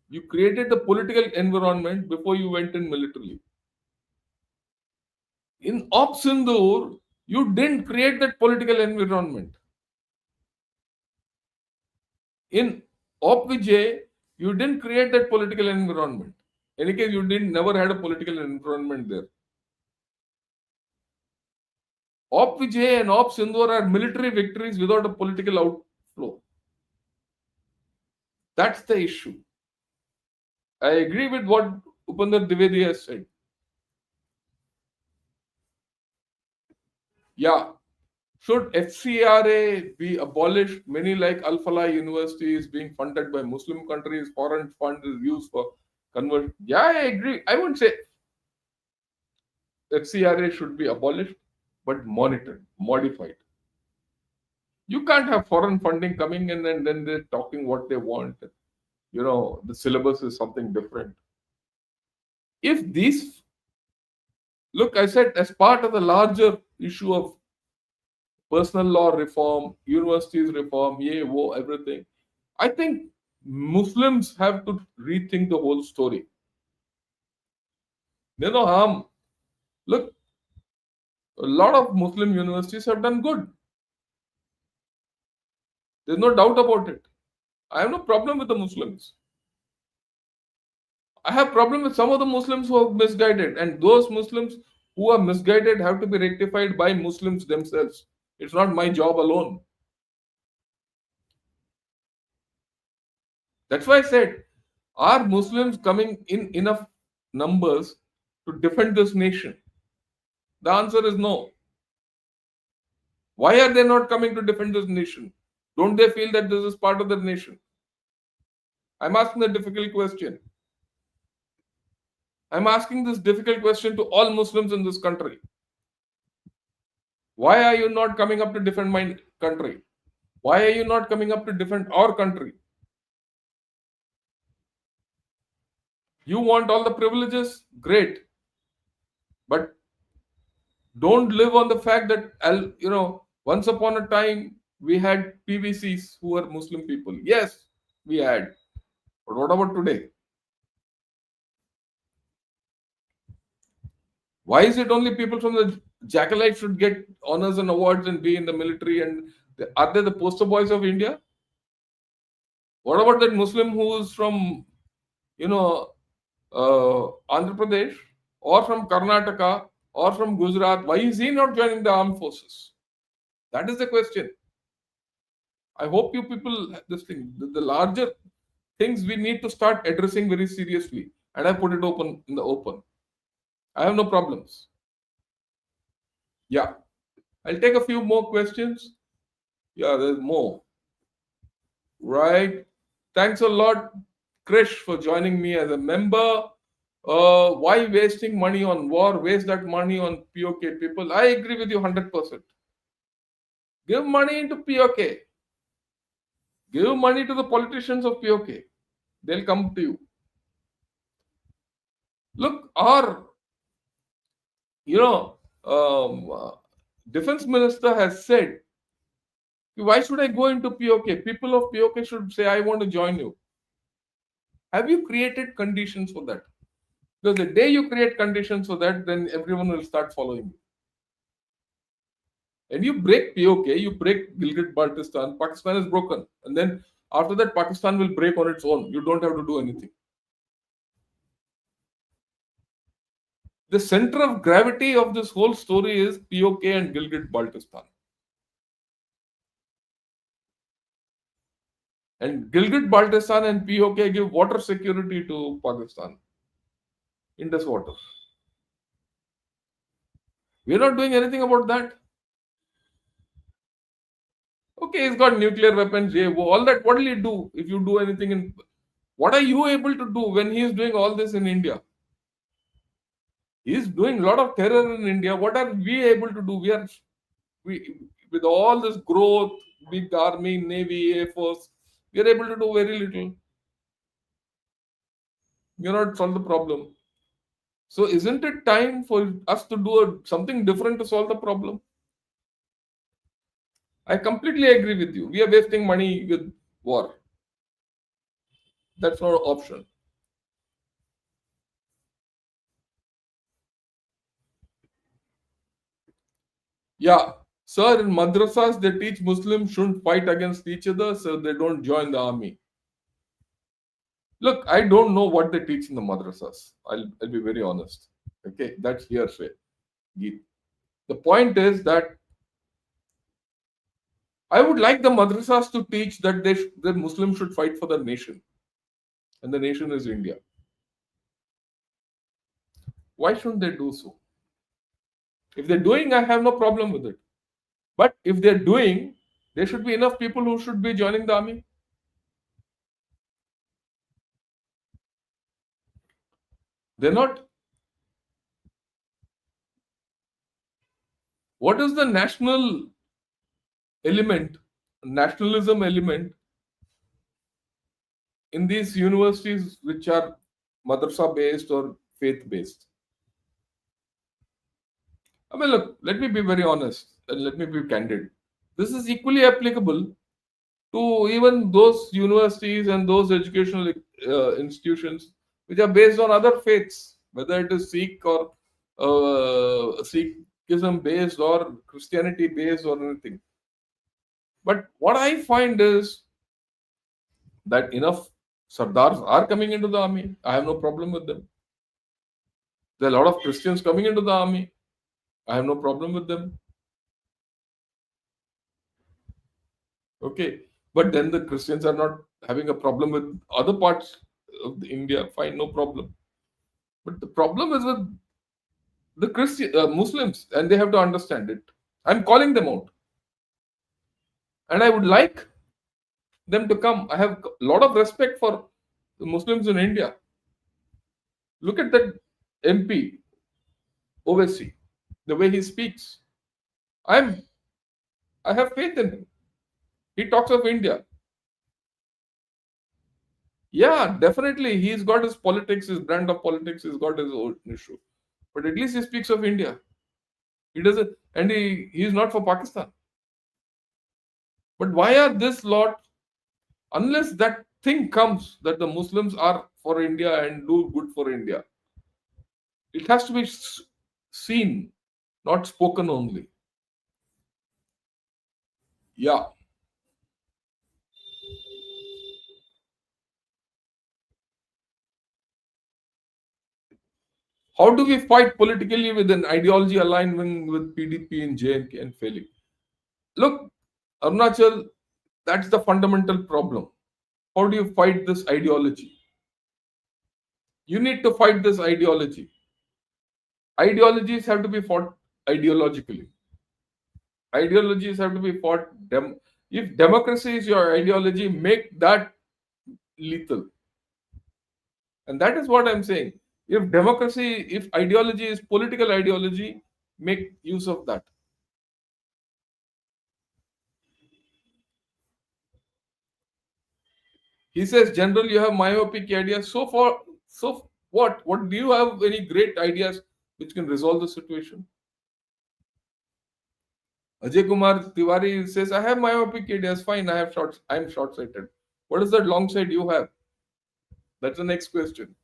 You created the political environment before you went in militarily. In Op Sindoor, you didn't create that political environment. In Op Vijay, you didn't create that political environment. In any case, you didn't never had a political environment there. Op Vijay and Op Sindoor are military victories without a political outflow. That's the issue. I agree with what Upandar Dwivedi has said. Yeah, should FCRA be abolished? Many like Al Falah University is being funded by Muslim countries. Foreign fund is used for convert. Yeah, I agree. I wouldn't say FCRA should be abolished, but monitored, modified. You can't have foreign funding coming in and then they're talking what they want. The syllabus is something different. If these, look, I said as part of the larger issue of personal law reform, universities reform, yeah, wo, everything, I think Muslims have to rethink the whole story. There's no harm. Look, a lot of Muslim universities have done good. There's no doubt about it. I have no problem with the Muslims. I have problem with some of the Muslims who are misguided, and those Muslims who are misguided have to be rectified by Muslims themselves. It's not my job alone. That's why I said, are Muslims coming in enough numbers to defend this nation? The answer is no. Why are they not coming to defend this nation? Don't they feel that this is part of their nation? I'm asking a difficult question. I'm asking this difficult question to all Muslims in this country. Why are you not coming up to defend my country? Why are you not coming up to defend our country? You want all the privileges? Great. But don't live on the fact that, once upon a time we had PVCs who were Muslim people. Yes, we had. But what about today? Why is it only people from the Jackalites should get honors and awards and be in the military? And are they the poster boys of India? What about that Muslim who is from, Andhra Pradesh or from Karnataka or from Gujarat? Why is he not joining the armed forces? That is the question. I hope you people, this thing, the larger things we need to start addressing very seriously. And I put it open in the open. I have no problems. Yeah. I'll take a few more questions. Yeah, there's more. Right. Thanks a lot, Krish, for joining me as a member. Why wasting money on war? Waste that money on POK people. I agree with you 100%. Give money into POK. Give money to the politicians of POK. They'll come to you. Look, our, you know, defense minister has said, why should I go into POK? People of POK should say, I want to join you. Have you created conditions for that? Because the day you create conditions for that, then everyone will start following you. And you break POK, you break Gilgit Baltistan, Pakistan is broken. And then after that, Pakistan will break on its own. You don't have to do anything. The center of gravity of this whole story is POK and Gilgit Baltistan. And Gilgit Baltistan and POK give water security to Pakistan. Indus water. We're not doing anything about that. Okay, he's got nuclear weapons, all that. What will he do if you do anything in? What are you able to do when he is doing all this in India? He is doing a lot of terror in India. What are we able to do? We with all this growth, big army, navy, air force, we are able to do very little. We are not solve the problem. So isn't it time for us to do something different to solve the problem? I completely agree with you. We are wasting money with war. That's not an option. Yeah. Sir, in madrasas, they teach Muslims shouldn't fight against each other so they don't join the army. Look, I don't know what they teach in the madrasas. I'll be very honest. Okay, that's hearsay. The point is that I would like the madrasas to teach that that Muslims should fight for the nation, and the nation is India. Why shouldn't they do so? If they're doing, I have no problem with it. But if they're doing, there should be enough people who should be joining the army. They're not. What is the nationalism element in these universities which are madrasa based or faith based? I mean, look, let me be very honest and let me be candid. This is equally applicable to even those universities and those educational institutions which are based on other faiths, whether it is Sikh or Sikhism based or Christianity based or anything. But what I find is that enough Sardars are coming into the army. I have no problem with them. There are a lot of Christians coming into the army. I have no problem with them. Okay. But then the Christians are not having a problem with other parts of India. Fine, no problem. But the problem is with the Christian Muslims, and they have to understand it. I'm calling them out, and I would like them to come. I have a lot of respect for the Muslims in India. Look at that MP Owaisi, the way he speaks. I'm I have faith in him. He talks of India. Yeah, definitely. He's got his politics, his brand of politics, he's got his own issue. But at least he speaks of India. He doesn't, and he's not for Pakistan. But why are this lot, unless that thing comes that the Muslims are for India and do good for India, it has to be seen, not spoken only. Yeah. How do we fight politically with an ideology aligning with PDP and JNK and failing? Look, Arunachal, that's the fundamental problem. How do you fight this ideology? You need to fight this ideology. Ideologies have to be fought ideologically. Ideologies have to be fought. If democracy is your ideology, make that lethal. And that is what I'm saying. If ideology is political ideology, make use of that. He says, general, you have myopic ideas. So what? What do you have any great ideas which can resolve the situation? Ajay Kumar Tiwari says, I have myopic ideas. Fine, I'm short-sighted. What is that long sight you have? That's the next question.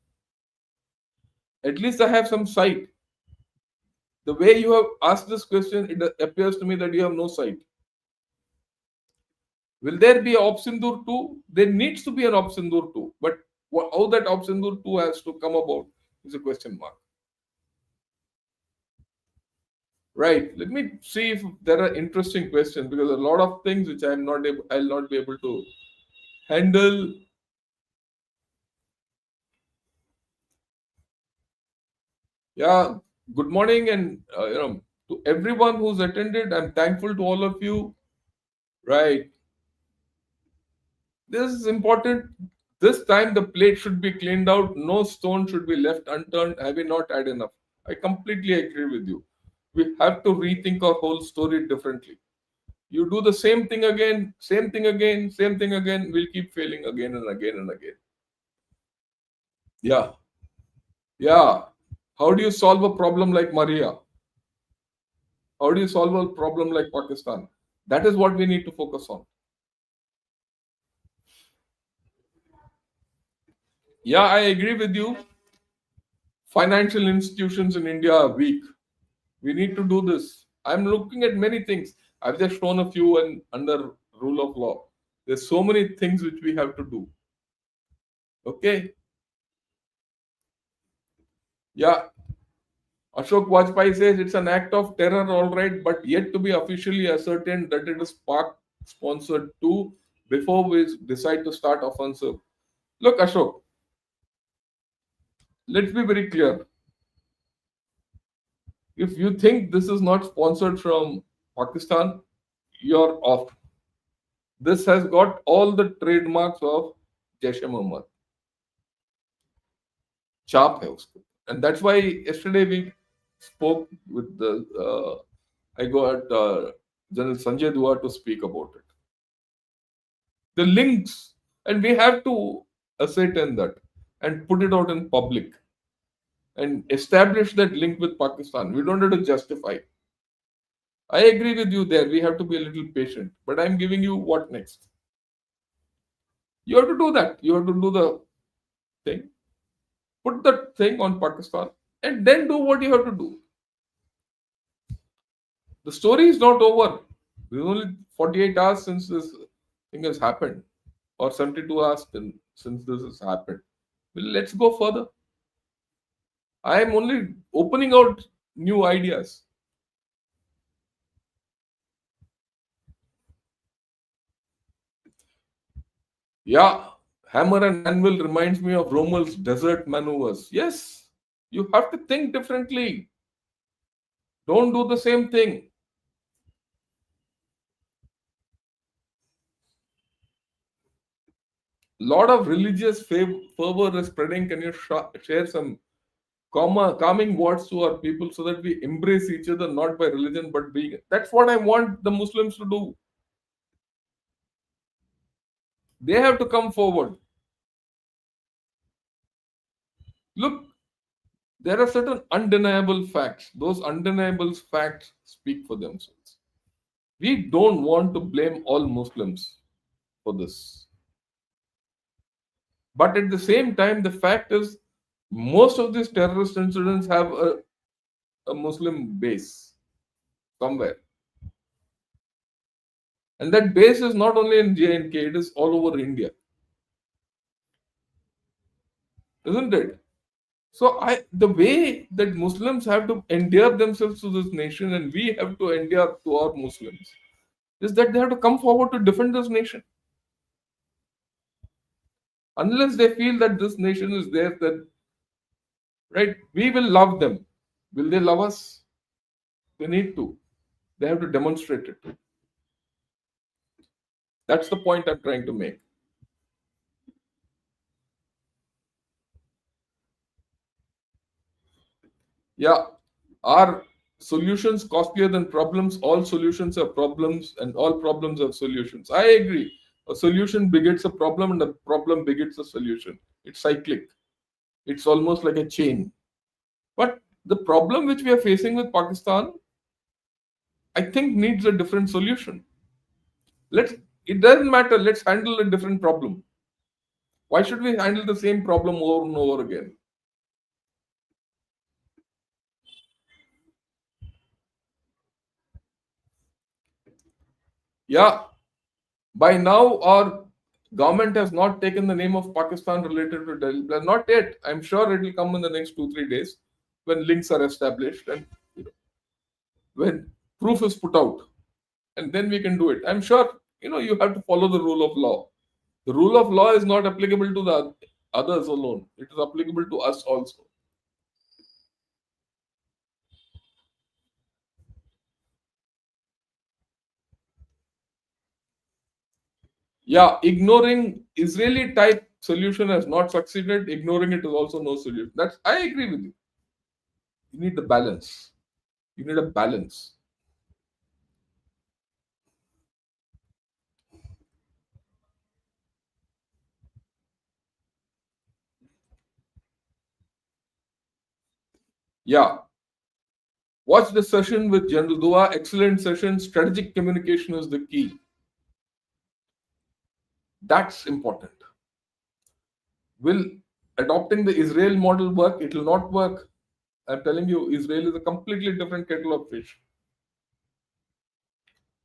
At least I have some sight. The way you have asked this question, it appears to me that you have no sight. Will there be Opsindur 2? There needs to be an Opsindur 2. But how that Opsindur 2 has to come about is a question mark. Right. Let me see if there are interesting questions because a lot of things which I'll not be able to handle. Yeah. Good morning, and to everyone who's attended. I'm thankful to all of you. Right. This is important. This time the plate should be cleaned out. No stone should be left unturned. Have we not had enough? I completely agree with you. We have to rethink our whole story differently. You do the same thing again, same thing again, same thing again. We'll keep failing again and again and again. Yeah. Yeah. How do you solve a problem like Maria? How do you solve a problem like Pakistan? That is what we need to focus on. Yeah, I agree with you. Financial institutions in India are weak. We need to do this. I'm looking at many things. I've just shown a few and under rule of law. There's so many things which we have to do. Okay. Yeah. Ashok Vajpayee says it's an act of terror, all right, but yet to be officially ascertained that it is Pak sponsored too before we decide to start offensive. Look, Ashok, let's be very clear. If you think this is not sponsored from Pakistan, you're off. This has got all the trademarks of Jaish Muhammad. Chap hai usko. And that's why yesterday we spoke with I got General Sanjay Dua to speak about it. The links, and we have to ascertain that and put it out in public and establish that link with Pakistan. We don't have to justify. I agree with you there. We have to be a little patient. But I'm giving you what next. You have to do that. You have to do the thing. Put that thing on Pakistan and then do what you have to do. The story is not over. There's only 48 hours since this thing has happened, or 72 hours since this has happened. Well, let's go further. I am only opening out new ideas. Yeah, hammer and anvil reminds me of Rommel's desert maneuvers. Yes, you have to think differently. Don't do the same thing. Lot of religious fervor is spreading. Can you share some calming words to our people so that we embrace each other not by religion but being? That's what I want the Muslims to do. They have to come forward. Look, there are certain undeniable facts. Those undeniable facts speak for themselves. We don't want to blame all Muslims for this. But at the same time, the fact is, most of these terrorist incidents have a Muslim base somewhere. And that base is not only in J&K, it is all over India. Isn't it? So the way that Muslims have to endear themselves to this nation and we have to endear to our Muslims is that they have to come forward to defend this nation. Unless they feel that this nation is there, then right, we will love them. Will they love us? They need to. They have to demonstrate it. That's the point I'm trying to make. Yeah, are solutions costlier than problems? All solutions have problems, and all problems have solutions. I agree. A solution begets a problem, and a problem begets a solution. It's cyclic. It's almost like a chain. But the problem which we are facing with Pakistan, I think, needs a different solution. Let's. It doesn't matter. Let's handle a different problem. Why should we handle the same problem over and over again? Yeah, by now our government has not taken the name of Pakistan related to Delhi. Not yet. I'm sure it will come in the next 2 3 days when links are established and when proof is put out, and then we can do it. I'm sure you have to follow the rule of law. The rule of law is not applicable to the others alone. It is applicable to us also. Yeah, ignoring Israeli type solution has not succeeded. Ignoring it is also no solution. That's I agree with you. You need the balance. You need a balance. Yeah. Watch the session with General Dua. Excellent session. Strategic communication is the key. That's important. Will adopting the Israel model work? It will not work. I'm telling you, Israel is a completely different kettle of fish.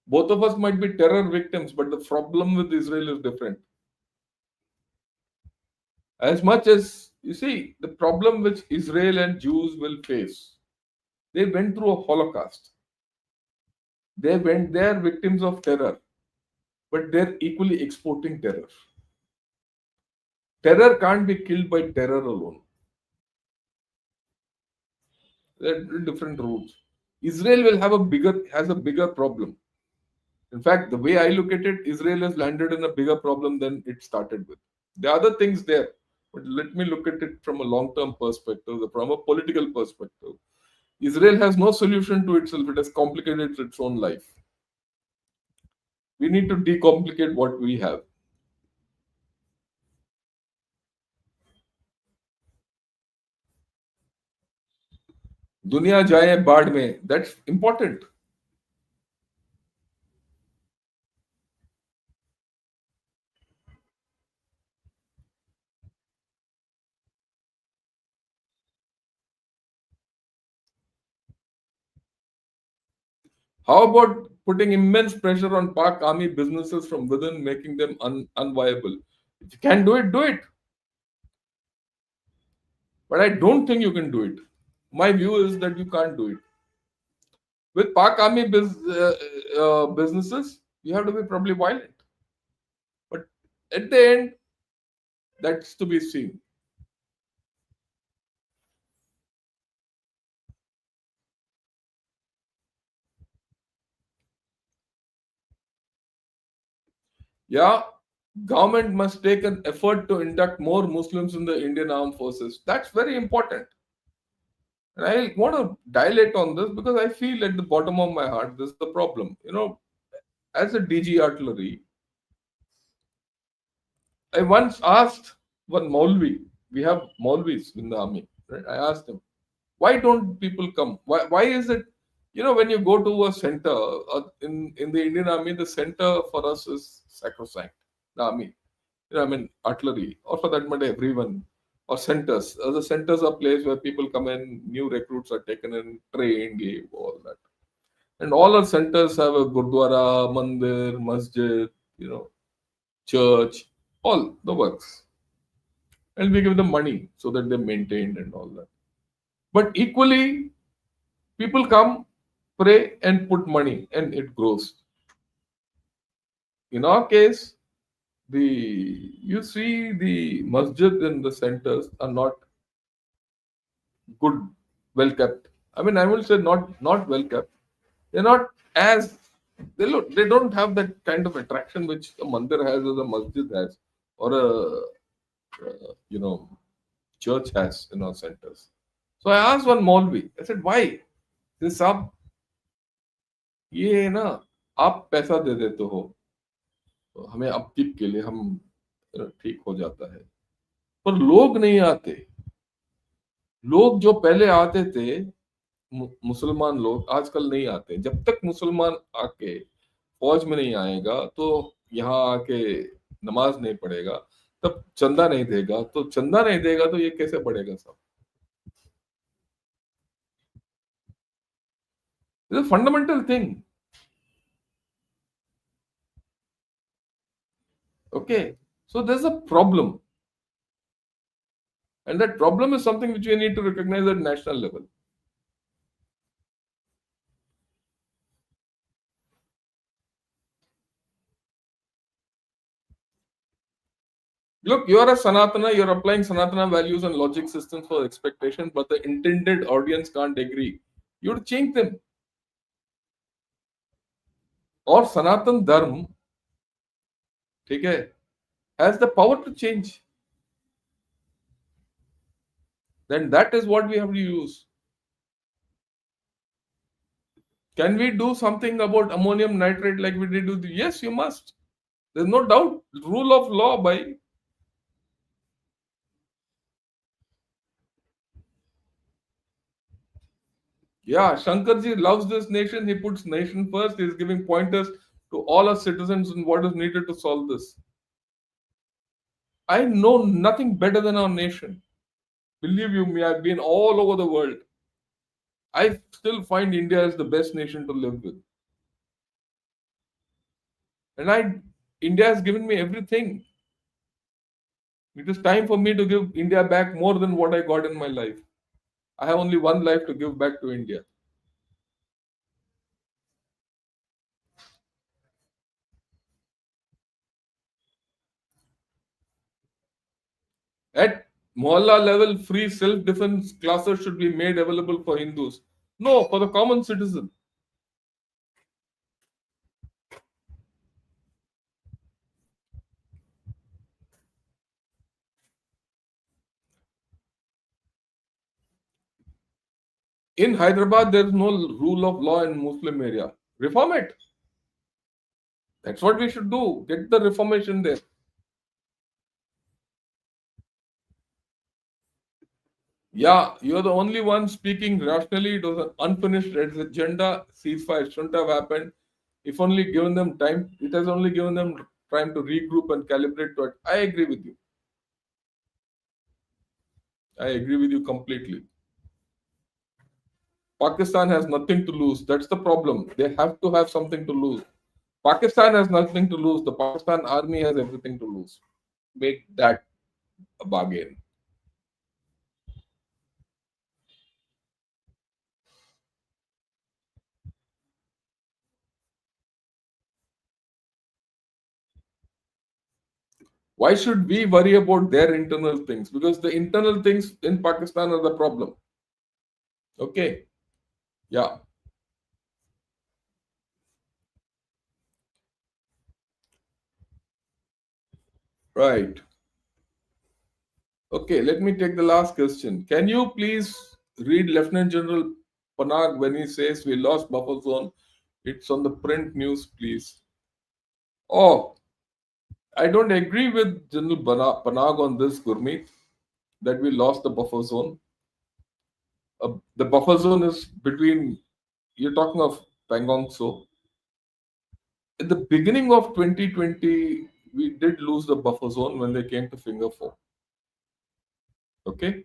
Both of us might be terror victims, but the problem with Israel is different. As much as you see, the problem which Israel and Jews will face, they went through a Holocaust. They're victims of terror, but they're equally exporting terror. Terror can't be killed by terror alone. They're different rules. Israel will have a bigger has a bigger problem. In fact, the way I look at it, Israel has landed in a bigger problem than it started with. There are other things there, but let me look at it from a long-term perspective, from a political perspective. Israel has no solution to itself. It has complicated its own life. We need to decomplicate what we have. Dunya jaye baad mein. That's important. How about putting immense pressure on Pak army businesses from within, making them unviable? If you can do it, do it. But I don't think you can do it. My view is that you can't do it. With Pak army businesses, you have to be probably violent. But at the end, that's to be seen. Yeah, government must take an effort to induct more Muslims in the Indian armed forces. That's very important. And I want to dilate on this because I feel at the bottom of my heart this is the problem. As a DG artillery, I once asked one Maulvi, we have Maulvis in the army, right? I asked him, why don't people come? Why is it, when you go to a center in the Indian army, the center for us is sacrosanct, the army. I mean, artillery, or for that matter, everyone, or centers. The centers are places where people come in, new recruits are taken in, trained, gave, all that. And all our centers have a gurdwara, mandir, masjid, you know, church, all the works. And we give them money so that they're maintained and all that. But equally, people come, pray, and put money, and it grows. In our case, the you see the masjid in the centers are not good, well kept. I mean, I will say not well kept. They're not as they don't have that kind of attraction which a mandir has or a masjid has or a church has in our centers. So I asked one Maulvi, I said, why? This आप ये ना आप पैसा दे देते हो तो हमें upkeep के लिए हम ठीक हो जाता है, पर लोग नहीं आते। लोग जो पहले आते थे, मुसलमान लोग आजकल नहीं आते। जब तक मुसलमान आके फौज में नहीं आएगा, तो यहाँ आके नमाज नहीं पढ़ेगा, तब चंदा नहीं देगा, तो चंदा नहीं देगा तो ये कैसे बढ़ेगा सब? It's a fundamental thing. Okay, so there is a problem, and that problem is something which we need to recognize at national level. Look, you are a Sanatana, you're applying Sanatana values and logic systems for expectation, but the intended audience can't agree. You have to change them. Or Sanatan Dharma, ठीक है, has the power to change. Then that is what we have to use. Can we do something about ammonium nitrate like we did with the? Yes, you must. There's no doubt. Rule of law by. Yeah, Shankarji loves this nation. He puts nation first. He's giving pointers to all our citizens on what is needed to solve this. I know nothing better than our nation. Believe you me, I've been all over the world. I still find India is the best nation to live with. And India has given me everything. It is time for me to give India back more than what I got in my life. I have only one life to give back to India. At Mohalla level, free self defense classes should be made available for Hindus. No, for the common citizen. In Hyderabad, there is no rule of law in Muslim area. Reform it. That's what we should do. Get the reformation there. Yeah, you're the only one speaking rationally. It was an unfinished agenda. Ceasefire shouldn't have happened. If only given them time, it has only given them time to regroup and calibrate to it. I agree with you. I agree with you completely. Pakistan has nothing to lose. That's the problem. They have to have something to lose. Pakistan has nothing to lose. The Pakistan army has everything to lose. Make that a bargain. Why should we worry about their internal things? Because the internal things in Pakistan are the problem. Okay. Yeah. Right. Okay. Let me take the last question. Can you please read Lieutenant General Panag when he says we lost buffer zone? It's on the print news, please. Oh, I don't agree with General Panag on this, Gurmeet, that we lost the buffer zone. The buffer zone is between, you're talking of Pangong So. At the beginning of 2020, we did lose the buffer zone when they came to Finger 4. Okay?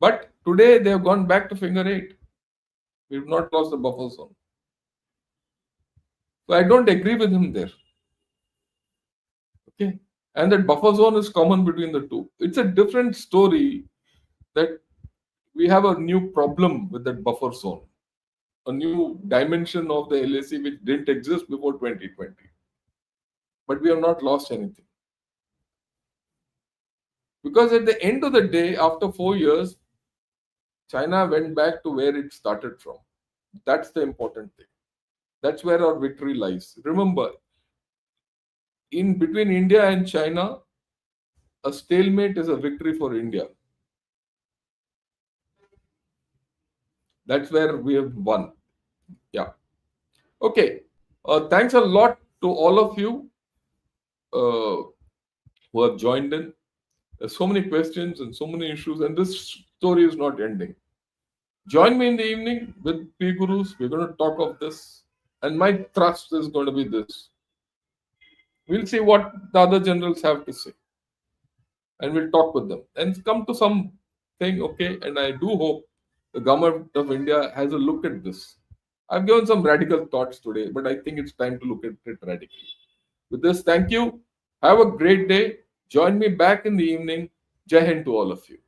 But today they have gone back to Finger 8. We've not lost the buffer zone. So I don't agree with him there. Okay? And that buffer zone is common between the two. It's a different story that we have a new problem with that buffer zone, a new dimension of the LAC which didn't exist before 2020. But we have not lost anything. Because at the end of the day, after 4 years, China went back to where it started from. That's the important thing. That's where our victory lies. Remember, in between India and China, a stalemate is a victory for India. That's where we have won. Yeah. Okay. Thanks a lot to all of you. who have joined in. There's so many questions and so many issues, and this story is not ending. Join me in the evening with P Gurus. We're going to talk of this, and my thrust is going to be this. We'll see what the other generals have to say, and we'll talk with them and come to some thing. Okay, and I do hope the government of India has a look at this. I've given some radical thoughts today, but I think it's time to look at it radically. With this, thank you. Have a great day. Join me back in the evening. Jai Hind to all of you.